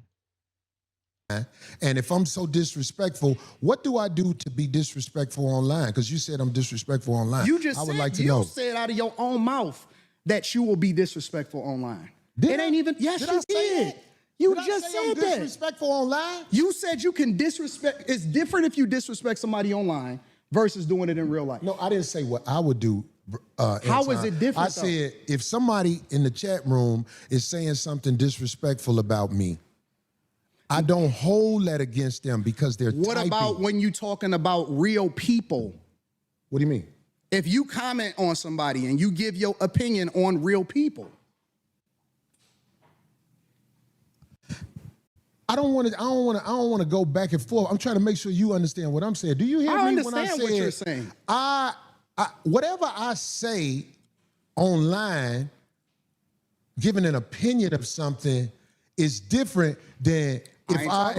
And if I'm so disrespectful, what do I do to be disrespectful online? Because you said I'm disrespectful online. You just know. said out of your own mouth that you will be disrespectful online. Yes, you did. You just said that. Disrespectful online? You said you can disrespect. It's different if you disrespect somebody online versus doing it in real life. No, I didn't say what I would do. How is it different? I said if somebody in the chat room is saying something disrespectful about me, I don't hold that against them because they're What typing. about when you talking about real people? What do you mean? If you comment on somebody and you give your opinion on real people. I don't want to go back and forth. I'm trying to make sure you understand what I'm saying. Do you hear me when I say what you're saying? Whatever I say online, giving an opinion of something is different than I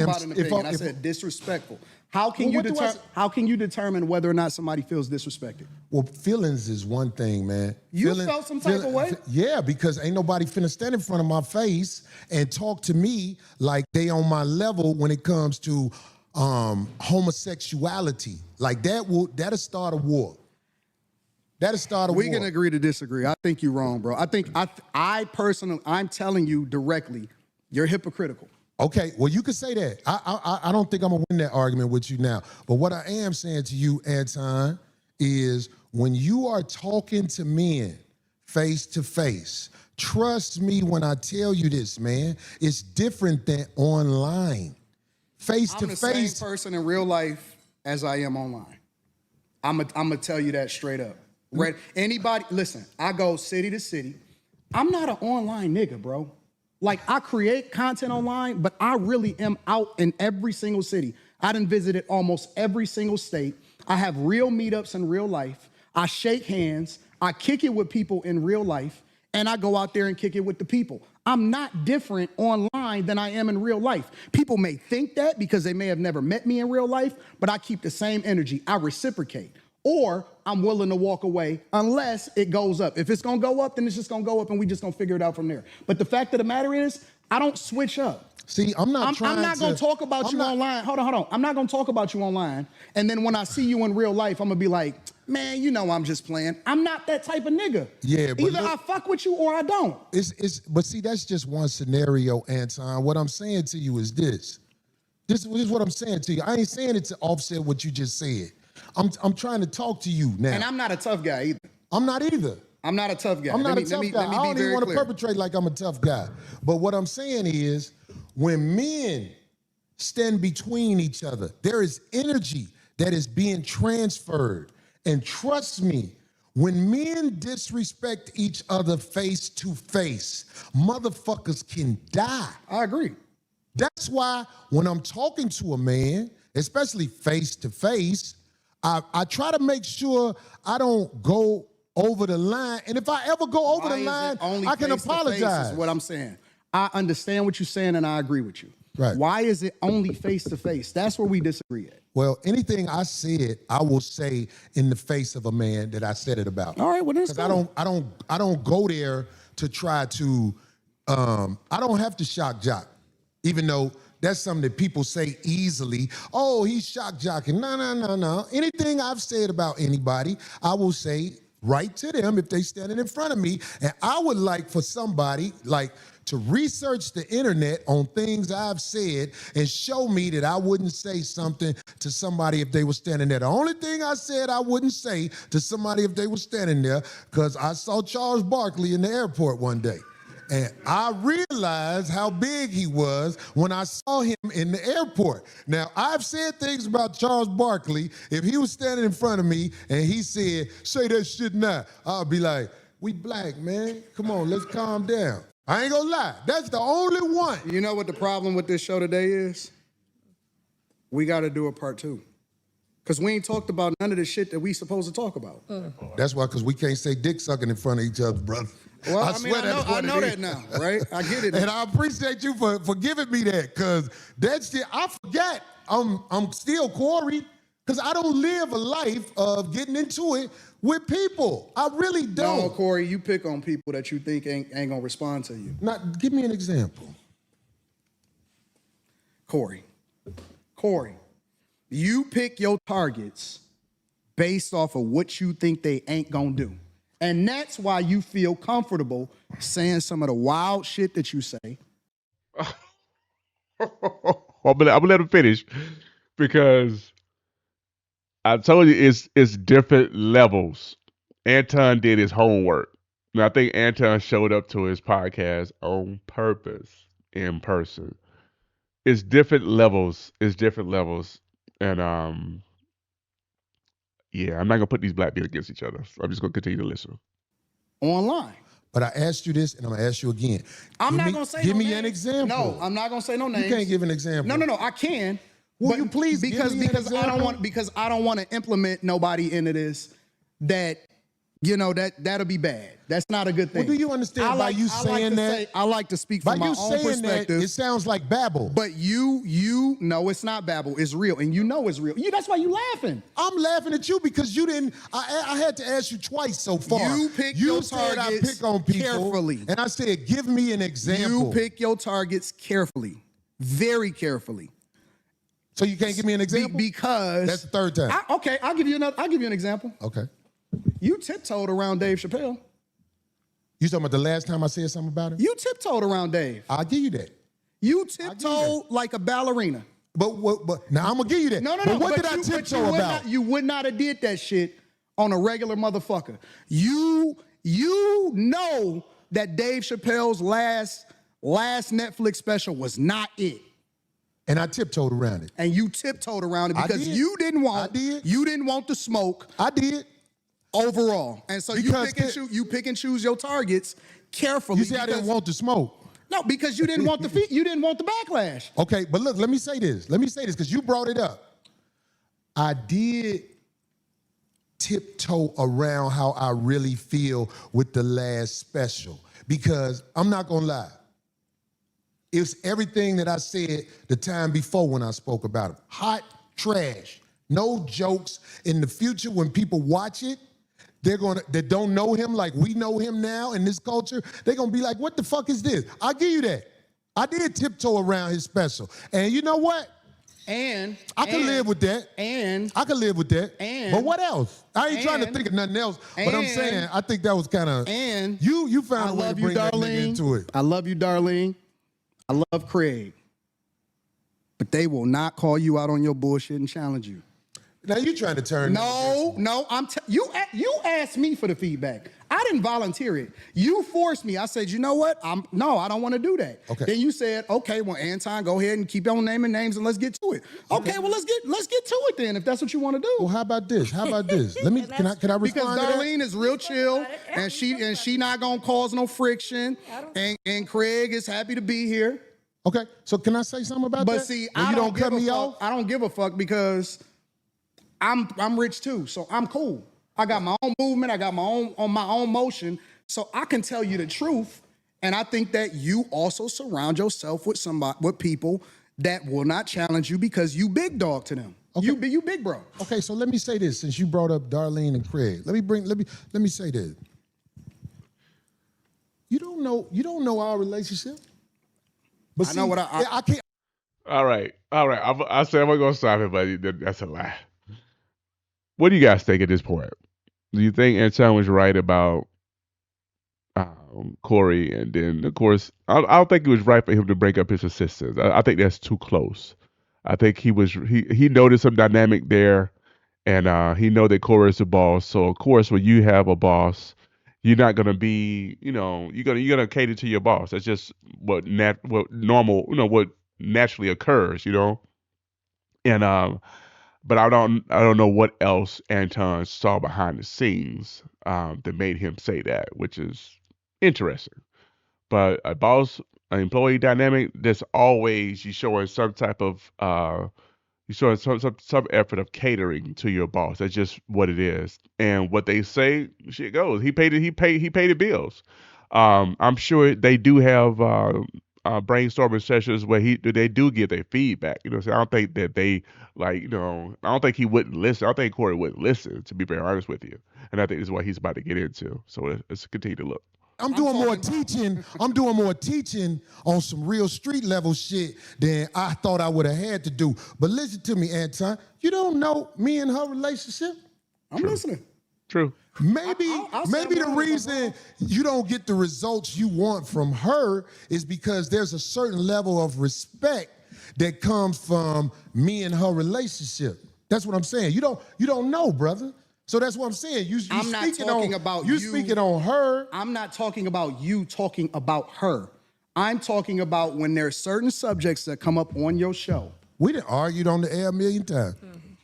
said disrespectful. How can you determine whether or not somebody feels disrespected? Well, feelings is one thing, man. You felt some type of way? Yeah, because ain't nobody finna stand in front of my face and talk to me like they on my level when it comes to homosexuality. Like that'll start a war. That'll start a war. We can agree to disagree. I think you're wrong, bro. I think I personally, I'm telling you directly, you're hypocritical. Okay, well, you could say that. I don't think I'm going to win that argument with you now. But what I am saying to you, Anton, is when you are talking to men face to face. Trust me when I tell you this, man. It's different than online. Face to face. I'm the same person in real life as I am online. I'm gonna tell you that straight up. Right? Anybody, listen, I go city to city. I'm not an online nigga, bro. Like, I create content online, but I really am out in every single city. I done visited almost every single state. I have real meetups in real life. I shake hands. I kick it with people in real life, and I go out there and kick it with the people. I'm not different online than I am in real life. People may think that because they may have never met me in real life, but I keep the same energy. I reciprocate. Or I'm willing to walk away unless it goes up. If it's gonna go up, then it's just gonna go up and we just gonna figure it out from there. But the fact of the matter is, I don't switch up. See, I'm not gonna talk about you online. Hold on. I'm not gonna talk about you online. And then when I see you in real life, I'm gonna be like, man, you know I'm just playing. I'm not that type of nigga. Yeah, but either I fuck with you or I don't. But see, that's just one scenario, Anton. What I'm saying to you is this. This is what I'm saying to you. I ain't saying it to offset what you just said. I'm trying to talk to you now. And I'm not a tough guy either. I'm not either. I'm not a tough guy. I'm not a tough guy. I don't even want to perpetrate like I'm a tough guy. But what I'm saying is, when men stand between each other, there is energy that is being transferred. And trust me, when men disrespect each other face to face, motherfuckers can die. I agree. That's why when I'm talking to a man, especially face to face, I try to make sure I don't go over the line. And if I ever go over the line, I can apologize. Is what I'm saying. I understand what you're saying and I agree with you. Right. Why is it only face to face? That's where we disagree at. Well, anything I said, I will say in the face of a man that I said it about. All right, well, that's cool. I don't go there to try to. I don't have to shock jock, even though that's something that people say easily. Oh, he's shock jocking. No. Anything I've said about anybody, I will say right to them if they standing in front of me. And I would like for somebody to research the internet on things I've said and show me that I wouldn't say something to somebody if they were standing there. The only thing I said I wouldn't say to somebody if they were standing there, because I saw Charles Barkley in the airport one day. And I realized how big he was when I saw him in the airport. Now, I've said things about Charles Barkley. If he was standing in front of me and he said, say that shit now, I'll be like, we black, man. Come on, let's calm down. I ain't gonna lie. That's the only one. You know what the problem with this show today is? We gotta do a part 2. Because we ain't talked about none of the shit that we supposed to talk about. That's why, because we can't say dick sucking in front of each other, brother. Well, I know that now, right? I get it. And I appreciate you for giving me that, because that's the, I forget I'm still Corey, because I don't live a life of getting into it with people. I really don't. No, Corey, you pick on people that you think ain't gonna respond to you. Now, give me an example. Corey, you pick your targets based off of what you think they ain't gonna do. And that's why you feel comfortable saying some of the wild shit that you say. I'm gonna let him finish, because I told you it's different levels. Anton did his homework. And I think Anton showed up to his podcast on purpose in person. It's different levels. And yeah, I'm not gonna put these black people against each other. So I'm just gonna continue to listen. Online. But I asked you this, and I'm gonna ask you again. I'm not gonna say give no me names. an example. No, I'm not gonna say no names. You can't give an example. No, I can. Will you please because give me an because I don't want to implement nobody into this that that'll be bad. That's not a good thing. Well, do you understand by you saying that? I like to speak from my own perspective. That, it sounds like babble. But you know it's not babble. It's real, and you know it's real. That's why you laughing. I'm laughing at you because you didn't. I had to ask you twice so far. You pick your said targets I pick on people carefully, and I said, give me an example. You pick your targets carefully, very carefully. So you can't give me an example? Because that's the third time. Okay, I'll give you an example. Okay. You tiptoed around Dave Chappelle. You talking about the last time I said something about him? You tiptoed around Dave. I'll give you that. You tiptoed like a ballerina. But now I'm gonna give you that. No. But what did I tiptoe about? You would not have did that shit on a regular motherfucker. You You know that Dave Chappelle's last Netflix special was not it. And I tiptoed around it. And you tiptoed around it because you didn't want the smoke. I did. Overall. And so you pick and choose your targets carefully. You see, I didn't want the smoke. No, because you didn't want the backlash. Okay, but look, let me say this because you brought it up. I did tiptoe around how I really feel with the last special because I'm not gonna lie. It's everything that I said the time before when I spoke about it. Hot trash, no jokes. In the future, when people watch it, that don't know him like we know him now in this culture, they're gonna be like, what the fuck is this? I'll give you that. I did tiptoe around his special. And you know what? I can live with that. I can live with that. But what else? I ain't trying to think of nothing else. But I'm saying I think that was kind of. You found a way to bring that nigga into it. I love you, Darlene. I love Craig. But they will not call you out on your bullshit and challenge you. Now you trying to turn. No. You asked me for the feedback. I didn't volunteer it. You forced me. I said, you know what? I don't want to do that. Okay. Then you said, okay, well, Anton, go ahead and keep on naming names and let's get to it. Okay, well, let's get to it then if that's what you want to do. Well, how about this? Let me can I respond because to that? Darlene is real chill and she not gonna cause no friction and Craig is happy to be here. Okay, so can I say something about that? But see, you don't cut me off. I don't give a fuck because I'm rich too, so I'm cool. I got my own movement. I got my own motion, so I can tell you the truth. And I think that you also surround yourself with people that will not challenge you because you big dog to them. Okay. You big bro. Okay, so let me say this since you brought up Darlene and Craig. Let me say this. You don't know our relationship. But I know what I can't. All right. I said I'm gonna stop it, but that's a lie. What do you guys think at this point? Do you think Anton was right about Corey? And then, of course, I don't think it was right for him to break up his assistants. I think that's too close. I think he noticed some dynamic there, and he know that Corey is the boss. So, of course, when you have a boss, you're not gonna be, you're gonna cater to your boss. That's just what normal, what naturally occurs, And but I don't know what else Anton saw behind the scenes that made him say that, which is interesting. But a boss, an employee dynamic, there's always you showing some type of you showing some effort of catering to your boss. That's just what it is. And what they say, shit goes. He paid the bills. I'm sure they do have brainstorming sessions where they do give their feedback. So I don't think that they I don't think he wouldn't listen. I don't think Corey wouldn't listen, to be very honest with you. And I think this is what he's about to get into. So let's continue to look. I'm doing more teaching on some real street level shit than I thought I would have had to do. But listen to me, Anton. You don't know me and her relationship? I'm listening. True. Maybe the reason you don't get the results you want from her is because there's a certain level of respect that comes from me and her relationship. That's what I'm saying. You don't know, brother. So that's what I'm saying. I'm not talking about you speaking on her. I'm not talking about you talking about her. I'm talking about when there's certain subjects that come up on your show. We done argued on the air a million times.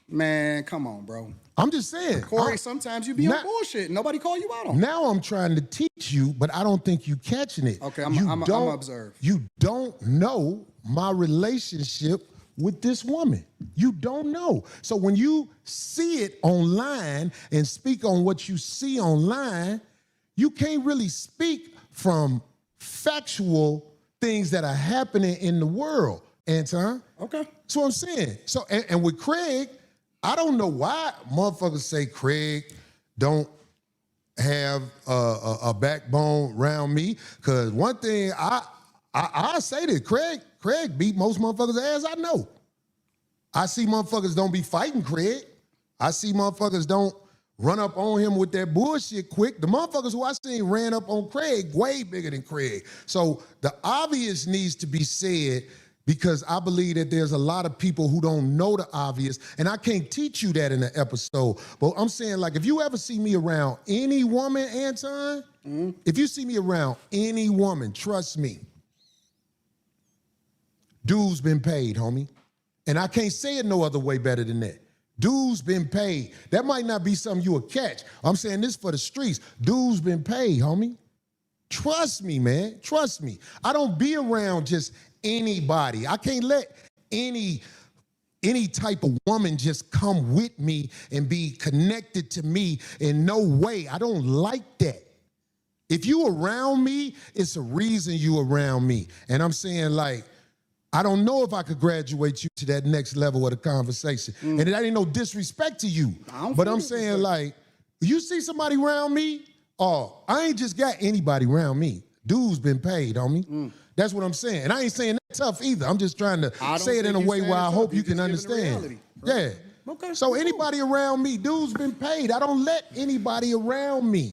Man, come on, bro. I'm just saying. Corey, sometimes you be on bullshit. Nobody call you out on it. Now I'm trying to teach you, but I don't think you catching it. Okay, I'm observe. You don't know my relationship with this woman. You don't know. So when you see it online and speak on what you see online, you can't really speak from factual things that are happening in the world, Anton. Okay. That's what I'm saying. So, and with Craig, I don't know why motherfuckers say Craig don't have a backbone around me. Because one thing I say that Craig beat most motherfuckers' ass I know. I see motherfuckers don't be fighting Craig. I see motherfuckers don't run up on him with that bullshit quick. The motherfuckers who I seen ran up on Craig way bigger than Craig. So the obvious needs to be said because I believe that there's a lot of people who don't know the obvious, and I can't teach you that in an episode. But I'm saying, like, if you ever see me around any woman, Anton, if you see me around any woman, trust me, dues been paid, homie. And I can't say it no other way better than that. Dues been paid. That might not be something you will catch. I'm saying this for the streets. Dues been paid, homie. Trust me, man. Trust me. I don't be around just anybody. I can't let any type of woman just come with me and be connected to me in no way. I don't like that. If you around me, it's a reason you around me. And I'm saying, like, I don't know if I could graduate you to that next level of the conversation. And it ain't no disrespect to you. But I'm saying, like, you see somebody around me, oh, I ain't just got anybody around me. Dues been paid, homie. That's what I'm saying. And I ain't saying that tough either. I'm just trying to say it in a way where I hope you can understand. Yeah. Okay. So anybody around me, dues been paid. I don't let anybody around me.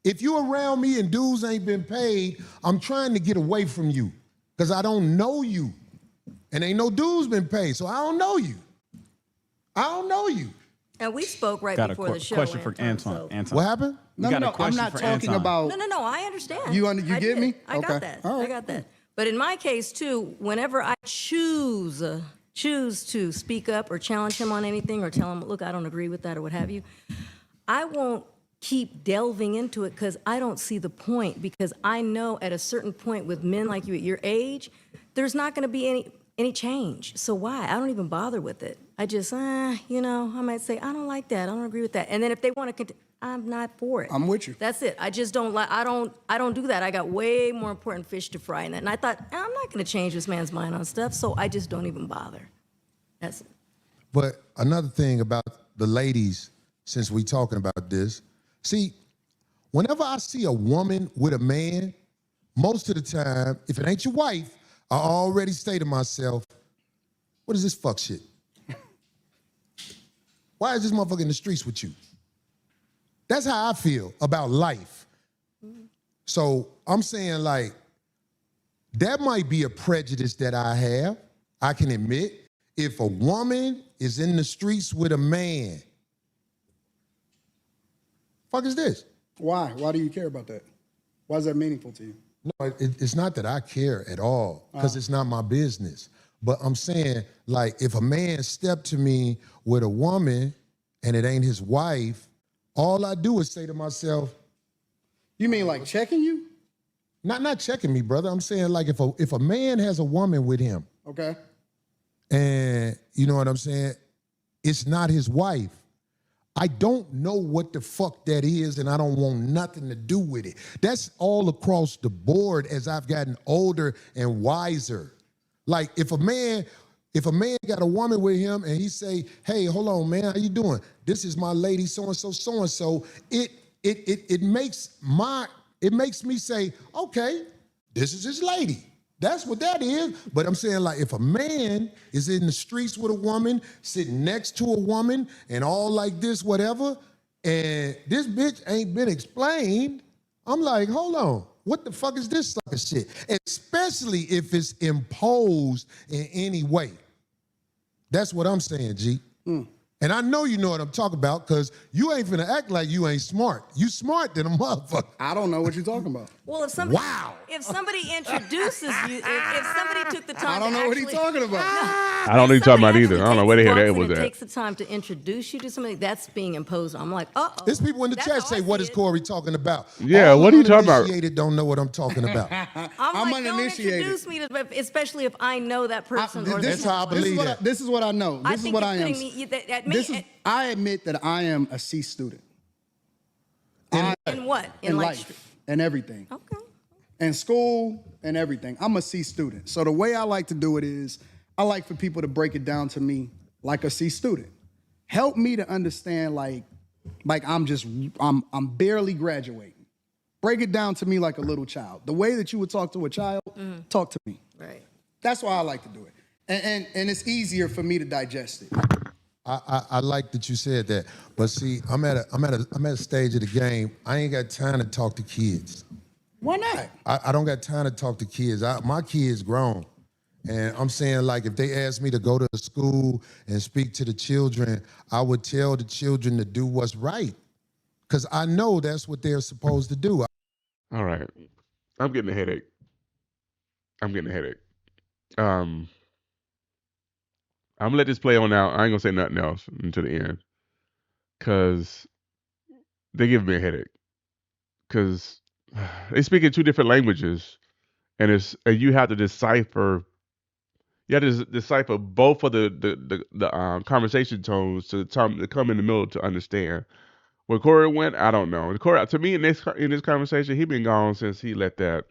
If you around me and dues ain't been paid, I'm trying to get away from you because I don't know you. And ain't no dues been paid, so I don't know you. I don't know you. And we spoke right Got before the show. Question for Anton. So. Anton. What happened? No, got a I'm question not for talking Anton. about. No, I understand. You I get did. me? I got that. All right. I got that. But in my case, too, whenever I choose to speak up or challenge him on anything or tell him, look, I don't agree with that or what have you, I won't keep delving into it because I don't see the point, because I know at a certain point with men like you at your age, there's not going to be any change. So why? I don't even bother with it. I just, I might say, I don't like that. I don't agree with that. And then if they want to continue, I'm not for it. I'm with you. That's it. I just don't like, I don't do that. I got way more important fish to fry in that. And I thought, I'm not going to change this man's mind on stuff, so I just don't even bother. That's it. But another thing about the ladies, since we talking about this, see, whenever I see a woman with a man, most of the time, if it ain't your wife, I already say to myself, what is this fuck shit? Why is this motherfucker in the streets with you? That's how I feel about life. So I'm saying, like, that might be a prejudice that I have. I can admit, if a woman is in the streets with a man, fuck is this? Why? Why do you care about that? Why is that meaningful to you? No, it's not that I care at all, because it's not my business. But I'm saying, like, if a man stepped to me with a woman and it ain't his wife, all I do is say to myself, You mean like checking you? not checking me, brother. I'm saying, like, if a man has a woman with him, Okay. and you know what I'm saying, it's not his wife, I don't know what the fuck that is, and I don't want nothing to do with it. That's all across the board as I've gotten older and wiser. Like, if a man got a woman with him and he say, hey, hold on, man, how you doing? This is my lady, so-and-so, so-and-so, it makes me say, okay, this is his lady. That's what that is. But I'm saying, like, if a man is in the streets with a woman, sitting next to a woman, and all like this, whatever, and this bitch ain't been explained, I'm like, hold on, what the fuck is this sucker shit? Especially if it's imposed in any way. That's what I'm saying, G. And I know you know what I'm talking about, because you ain't finna act like you ain't smart. You smart than a motherfucker. I don't know what you're talking about. Well, if somebody introduces you, if somebody took the time, I don't know what he's talking about. I don't know what you're talking about either. I don't know where the hell that was at. Takes the time to introduce you to somebody that's being imposed. I'm like, uh-oh. There's people in the chat say, what is Corey talking about? Yeah, All what are you talking about? uninitiated don't know what I'm talking about. I'm like, uninitiated. don't introduce me to, especially if I know that person. That's how I believe that. This is what I know. This is what I am. I admit that I am a C student. In what? In life and everything. Okay. In school and everything. I'm a C student. So the way I like to do it is I like for people to break it down to me like a C student. Help me to understand like I'm barely graduating. Break it down to me like a little child. The way that you would talk to a child, talk to me. Right. That's why I like to do it. And it's easier for me to digest it. I like that you said that, but see, I'm at a stage of the game. I ain't got time to talk to kids. Why not? I don't got time to talk to kids. My kids grown, And I'm saying, like, if they asked me to go to the school and speak to the children, I would tell the children to do what's right. Because I know that's what they're supposed to do. All right. I'm getting a headache. I'm going to let this play on out. I ain't going to say nothing else until the end. Because they give me a headache. Because they speak in two different languages. And you have to decipher. You have to decipher both of the conversation tones to come in the middle to understand. Where Corey went, I don't know. Corey, to me, in this conversation, he been gone since he let that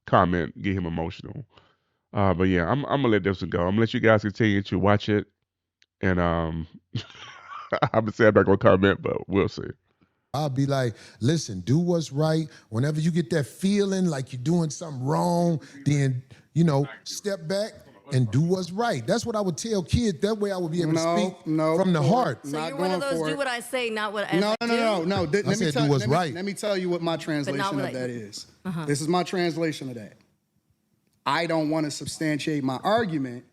comment get him emotional. But yeah, I'm gonna let this one go. I'm gonna let you guys continue to watch it, and I'm gonna say I'm not gonna comment, but we'll see. I'll be like, listen, do what's right. Whenever you get that feeling like you're doing something wrong, then, step back and do what's right. That's what I would tell kids. That way I would be able to speak from the heart. So you're one of those do what I say, not what I do? No. Let me tell you what my translation of that is. This is my translation of that. I don't want to substantiate my argument,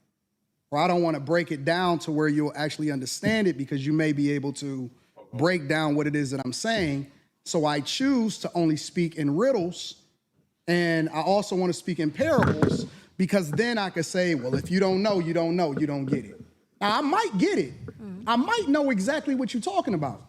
or I don't want to break it down to where you'll actually understand it, because you may be able to break down what it is that I'm saying. So I choose to only speak in riddles, and I also want to speak in parables, because then I could say, well, if you don't know, you don't know, you don't get it. Now, I might get it. I might know exactly what you're talking about,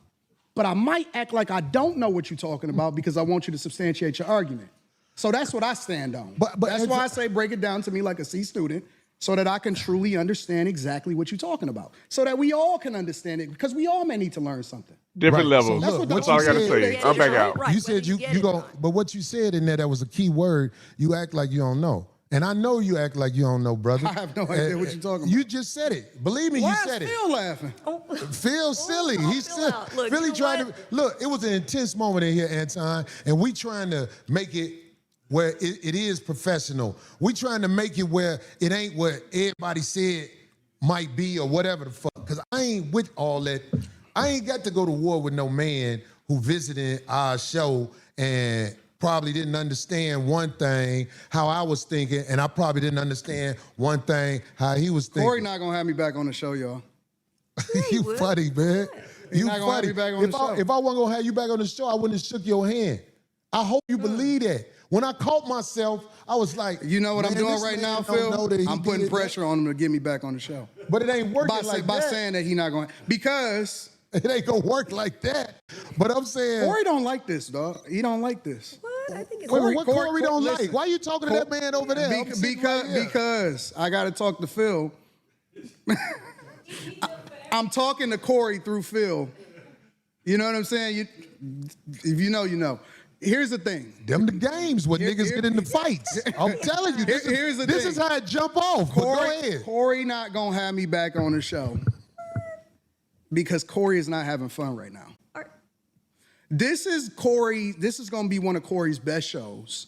but I might act like I don't know what you're talking about because I want you to substantiate your argument. So that's what I stand on. But that's why I say break it down to me like a C student, so that I can truly understand exactly what you're talking about, so that we all can understand it, because we all may need to learn something. Different levels. So look, that's all I got to say. I'm back out. You said you go, but what you said in there, that was a key word. You act like you don't know. And I know you act like you don't know, brother. I have no idea what you're talking about. You just said it. Believe me, you said it. Why is Phil laughing? Phil's silly. He's silly. Look, Philly trying to look. It was an intense moment in here, Anton, and we trying to make it where it is professional. We trying to make it where it ain't what everybody said might be or whatever the fuck. Because I ain't with all that. I ain't got to go to war with no man who visited our show and probably didn't understand one thing how I was thinking, and I probably didn't understand one thing how he was thinking. Corey not gonna have me back on the show, y'all. You funny, man. You not gonna have funny. me back on the show. If I wasn't gonna have you back on the show, I wouldn't have shook your hand. I hope you believe that. When I caught myself, I was like, you know what I'm doing right now, Phil? I'm putting pressure on him to get me back on the show. But it ain't working by saying that he's not going, because it ain't gonna work like that. But I'm saying Corey don't like this, dog. He don't like this. What? I think it's what Corey don't like? Why are you talking to that man over there? Because I got to talk to Phil. I'm talking to Corey through Phil. You know what I'm saying? If you know, you know. Here's the thing. Them the games where niggas get into fights. I'm telling you, this is how it jump off. Go ahead. Corey not gonna have me back on the show because Corey is not having fun right now. This is gonna be one of Corey's best shows,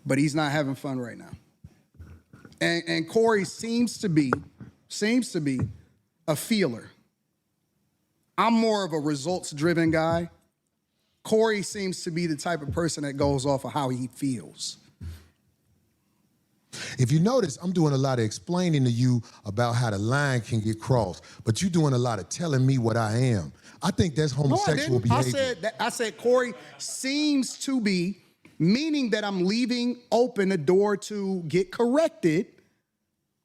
but he's not having fun right now. And Corey seems to be a feeler. I'm more of a results-driven guy. Corey seems to be the type of person that goes off of how he feels. If you notice, I'm doing a lot of explaining to you about how the line can get crossed, but you're doing a lot of telling me what I am. I think that's homosexual behavior. I said Corey seems to be, meaning that I'm leaving open a door to get corrected.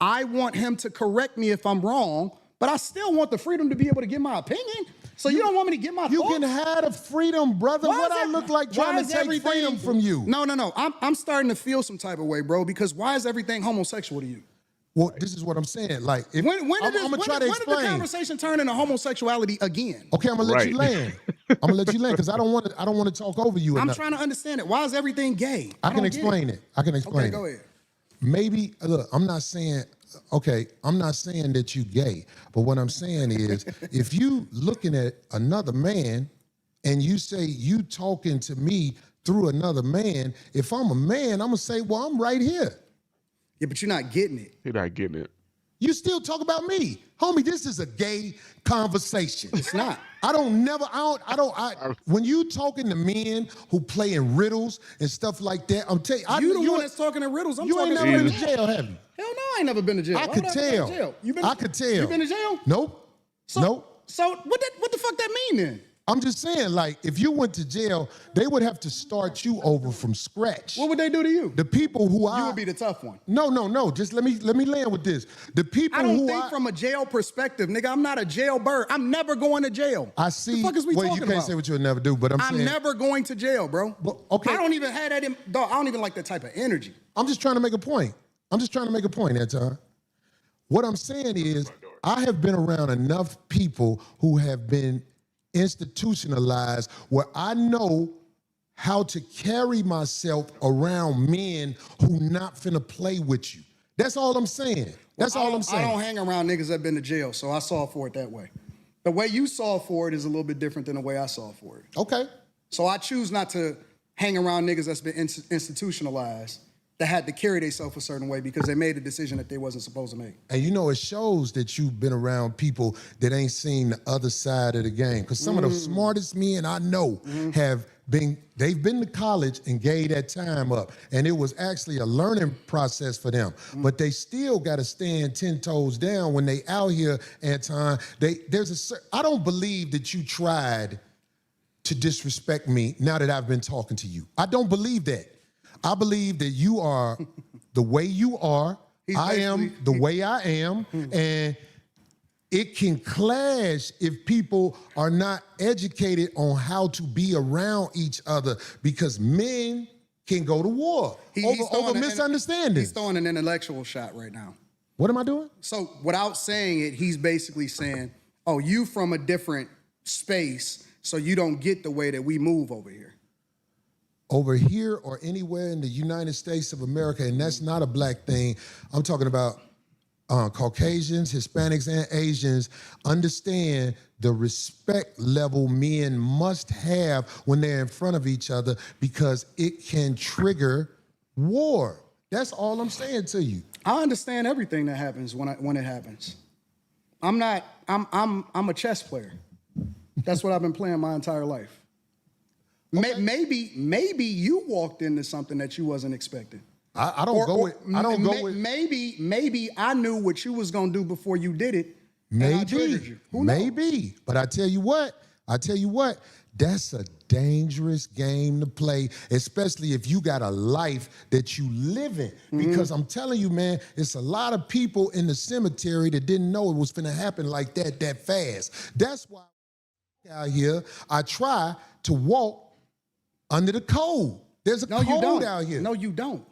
I want him to correct me if I'm wrong, but I still want the freedom to be able to give my opinion. So you don't want me to get my You thoughts? can have the freedom, brother. What I look like trying to take freedom from you? No. I'm starting to feel some type of way, bro, because why is everything homosexual to you? Well, this is what I'm saying. Like, if, when did explain. the conversation turn into homosexuality again? Okay, I'm gonna let you land. I'm gonna let you land because I don't want to talk over you. I'm trying to understand it. Why is everything gay? I can explain it. I can explain it. Okay, go ahead. Maybe look, I'm not saying that you gay, but what I'm saying is if you looking at another man and you say you talking to me through another man, if I'm a man, I'm gonna say, well, I'm right here. Yeah, but you're not getting it. You're not getting it. You still talk about me. Homie, this is a gay conversation. It's not. When you talking to men who play in riddles and stuff like that, I'm telling you. You the one that's talking in riddles. I'm you talking ain't never been to jail, have you? Hell ain't never been to jail. I could tell. I could tell. You been to jail? Nope. Nope. So what the fuck that mean then? I'm just saying, like, if you went to jail, they would have to start you over from scratch. What would they do to you? The people who You would be the tough one. No. Just let me land with this. The people I don't think from a jail perspective, nigga. I'm not a jailbird. I'm never going to jail. I see. The fuck is we talking you can't about? say what you'll never do, but I'm saying. I'm never going to jail, bro. Okay. I don't even have that dog. I don't even like that type of energy. I'm just trying to make a point. Anton. What I'm saying is, I have been around enough people who have been institutionalized where I know how to carry myself around men who not finna play with you. That's all I'm saying. That's all I'm saying. I don't hang around niggas that been to jail, so I saw for it that way. The way you saw for it is a little bit different than the way I saw for it. Okay. So I choose not to hang around niggas that's been institutionalized that had to carry themselves a certain way because they made a decision that they wasn't supposed to make. And you know, it shows that you've been around people that ain't seen the other side of the game. Because some of the smartest men I know they've been to college and gave that time up. And it was actually a learning process for them. But they still got to stand 10 toes down when they out here, Anton. I don't believe that you tried to disrespect me now that I've been talking to you. I don't believe that. I believe that you are the way you are. I am the way I am. And it can clash if people are not educated on how to be around each other because men can go to war over misunderstandings. He's throwing an intellectual shot right now. What am I doing? So without saying it, he's basically saying, oh, you from a different space, so you don't get the way that we move over here. Over here or anywhere in the United States of America, and that's not a black thing. I'm talking about Caucasians, Hispanics, and Asians understand the respect level men must have when they're in front of each other because it can trigger war. That's all I'm saying to you. I understand everything that happens when it happens. I'm a chess player. That's what I've been playing my entire life. Okay. Maybe you walked into something that you wasn't expecting. I don't go with. Maybe I knew what you was gonna do before you did it. Maybe, and I triggered you. Who knows? But I tell you what, that's a dangerous game to play, especially if you got a life that you live in. Because I'm telling you, man, it's a lot of people in the cemetery that didn't know it was gonna happen like that fast. That's why out here I try to walk under the code. There's a code out here. No, you don't.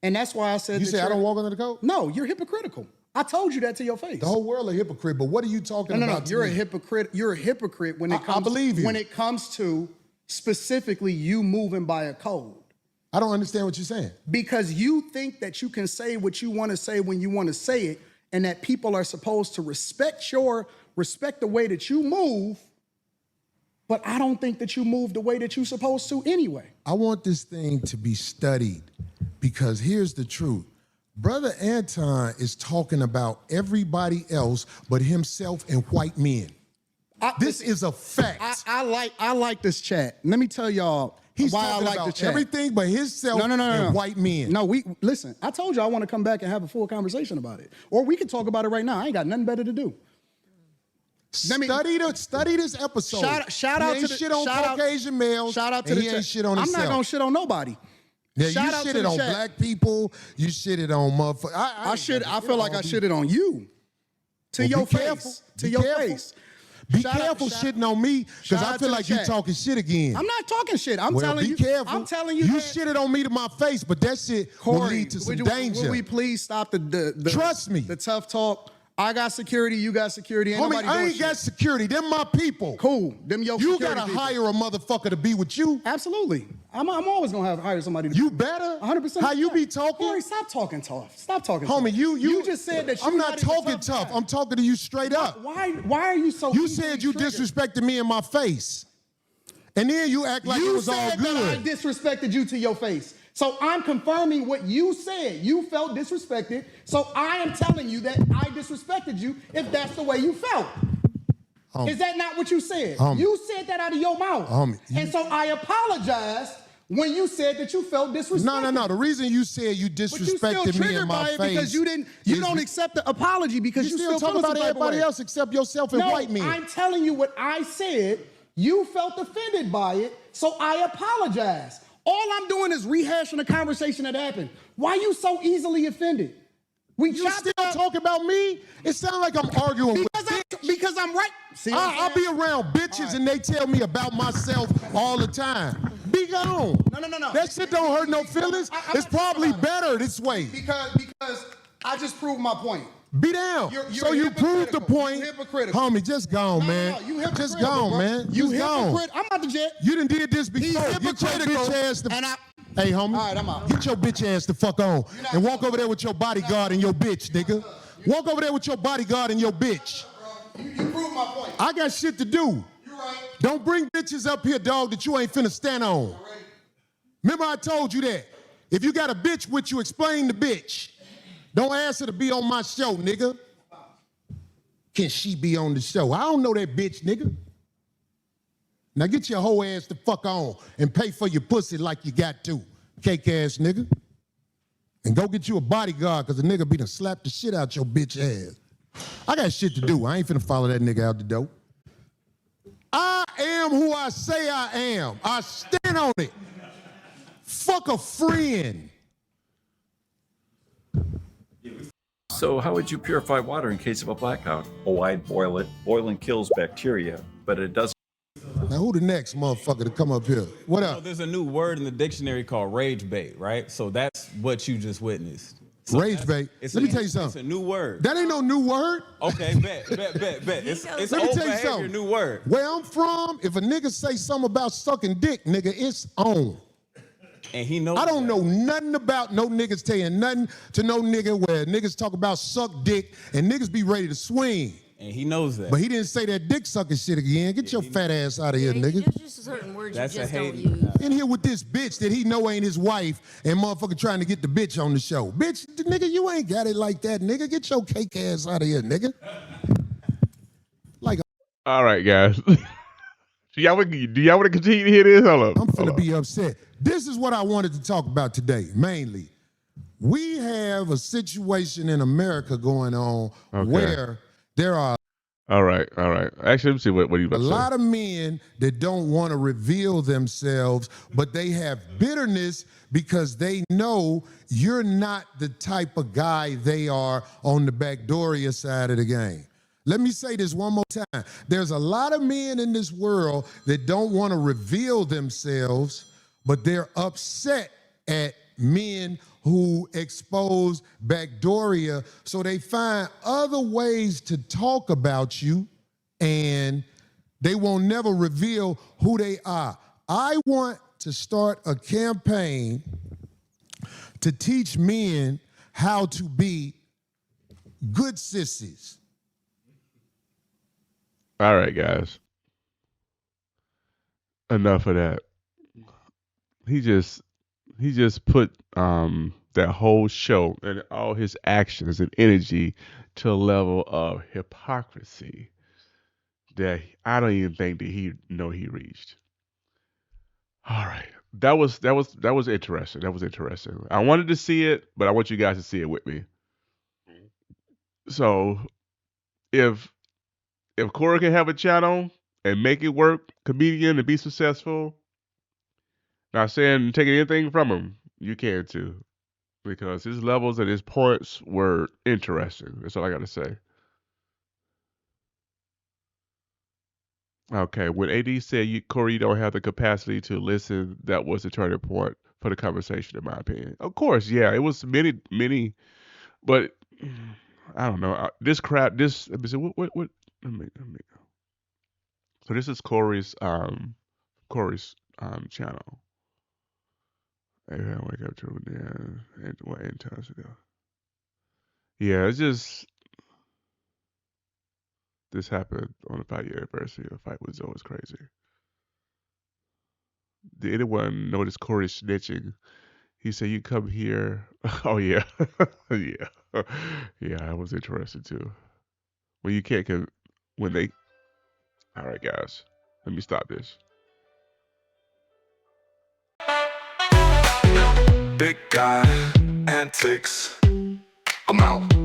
And that's why I said you say I don't walk under the code? No, you're hypocritical. I told you that to your face. The whole world a hypocrite, but what are you talking about? No, you're a hypocrite. You're a hypocrite when it comes I believe you. When it comes to specifically you moving by a code. I don't understand what you're saying. Because you think that you can say what you want to say when you want to say it, and that people are supposed to respect the way that you move. But I don't think that you move the way that you're supposed to anyway. I want this thing to be studied because here's the truth. Brother Anton is talking about everybody else but himself and white men. This is a fact. I like this chat. Let me tell y'all why I like the chat. Everything but himself and white men. No, listen, I told you I want to come back and have a full conversation about it. Or we can talk about it right now. I ain't got nothing better to do. Study this episode. Shout out to the shit on Caucasian males. Shout out to the chat. Shit on I'm himself. not gonna shit on nobody. Yeah, you shitted on black people. You shitted on motherfuckers. I feel like I shitted on you. To your face. To your face. Be careful shitting on me because I feel like you're talking shit again. I'm not talking shit. I'm telling you. Be careful. I'm telling you. You shitted on me to my face, but that shit will lead to some danger. Will we please stop the trust me. The tough talk. I got security, you got security. Homie, I ain't got security. Them my people. Cool. Them your You security gotta people. hire a motherfucker to be with you. Absolutely. I'm always gonna hire somebody to be You with better. 100%. How you be talking? Corey, stop talking tough. Stop talking tough. Homie, you just said that I'm not talking tough. I'm talking to you straight up. Why are you so You said you disrespected me in my face. And then you act like it was all good. You said that I disrespected you to your face. So I'm confirming what you said. You felt disrespected. So I am telling you that I disrespected you if that's the way you felt. Is that not what you said? You said that out of your mouth. And so I apologized when you said that you felt disrespected. No. The reason you said you But you still disrespected me in triggered my by it face because you don't accept the apology because you still talk feeling about some type of everybody way. else except yourself and No, white men. I'm telling you what I said. You felt offended by it, so I apologize. All I'm doing is rehashing a conversation that happened. Why you so easily offended? You still talk about me? It sounds like I'm arguing because I'm right. See what I'm I'll be around bitches and they tell me about myself all the time. Be gone. No. That shit don't hurt no feelings. It's probably better this way. Because I just proved my point. Be down. You're So you proved the point. You're hypocritical. Homie, just gone, man. No, you hypocritical, just gone, bro. man. You just gone. hypocritical. I'm out the jet. You done did this before. He's Get your hypocritical, bitch ass the and Hey, homie. All right, I'm out. Get your bitch ass the fuck on and walk over there with your bodyguard and your bitch, nigga. Walk over there with your bodyguard and your bitch. You proved my point. I got shit to do. You're right. Don't bring bitches up here, dog, that you ain't finna stand on. Remember I told you that. If you got a bitch with you, explain the bitch. Don't ask her to be on my show, nigga. Can she be on the show? I don't know that bitch, nigga. Now get your whole ass the fuck on and pay for your pussy like you got to, cake ass nigga. And go get you a bodyguard, because the nigga be done slap the shit out your bitch ass. I got shit to do. I ain't finna follow that nigga out the door. I am who I say I am. I stand on it. Fuck a friend. So how would you purify water in case of a blackout? Oh, I'd boil it. Boiling kills bacteria, but it doesn't. Now who the next motherfucker to come up here? What up? So there's a new word in the dictionary called rage bait, right? So that's what you just witnessed. So Rage bait. Let me tell you something. It's a new word. That ain't no new word. Okay, bet. It's Let me old tell you behavior, something. new word. Where I'm from, if a nigga say something about sucking dick, nigga, it's on. And he knows I don't that. know nothing about no niggas saying nothing to no nigga where niggas talk about suck dick and niggas be ready to swing. And he knows that. But he didn't say that dick sucking shit again. Get your fat ass out of here, nigga. There's just certain words That's you a just don't hate. use. In here with this bitch that he know ain't his wife and motherfucker trying to get the bitch on the show. Bitch, nigga, you ain't got it like that, nigga. Get your cake ass out of here, nigga. Like, All right, guys. Do y'all want to continue to hear this? Hold up. I'm finna be upset. This is what I wanted to talk about today, mainly. We have a situation in America going on where there are All right. Actually, let me see what you about a to say. lot of men that don't want to reveal themselves, but they have bitterness because they know you're not the type of guy they are on the backdooria side of the game. Let me say this one more time. There's a lot of men in this world that don't want to reveal themselves, but they're upset at men who expose backdooria, so they find other ways to talk about you, and they won't never reveal who they are. I want to start a campaign to teach men how to be good sissies. All right, guys. Enough of that. He just put that whole show and all his actions and energy to a level of hypocrisy that I don't even think that he reached. All right. That was interesting. That was interesting. I wanted to see it, but I want you guys to see it with me. So if Corey can have a channel and make it work, comedian, and be successful, not saying taking anything from him, you can too. Because his levels and his points were interesting. That's all I got to say. Okay, when AD said, Corey, you don't have the capacity to listen, that was the turning point for the conversation, in my opinion. Of course, yeah, it was many, but I don't know. This crowd, let me see, what, let me. So this is Corey's channel. Maybe I wake up to what Anton's ago. Yeah, it's just this happened on the 5-year anniversary of Fight with Zoe. Is crazy. Did anyone notice Corey snitching? He said, "You come here." Oh yeah, yeah, yeah. I was interested too. When you can't, when they. All right, guys, let me stop this. Big Guy Antics. I'm out.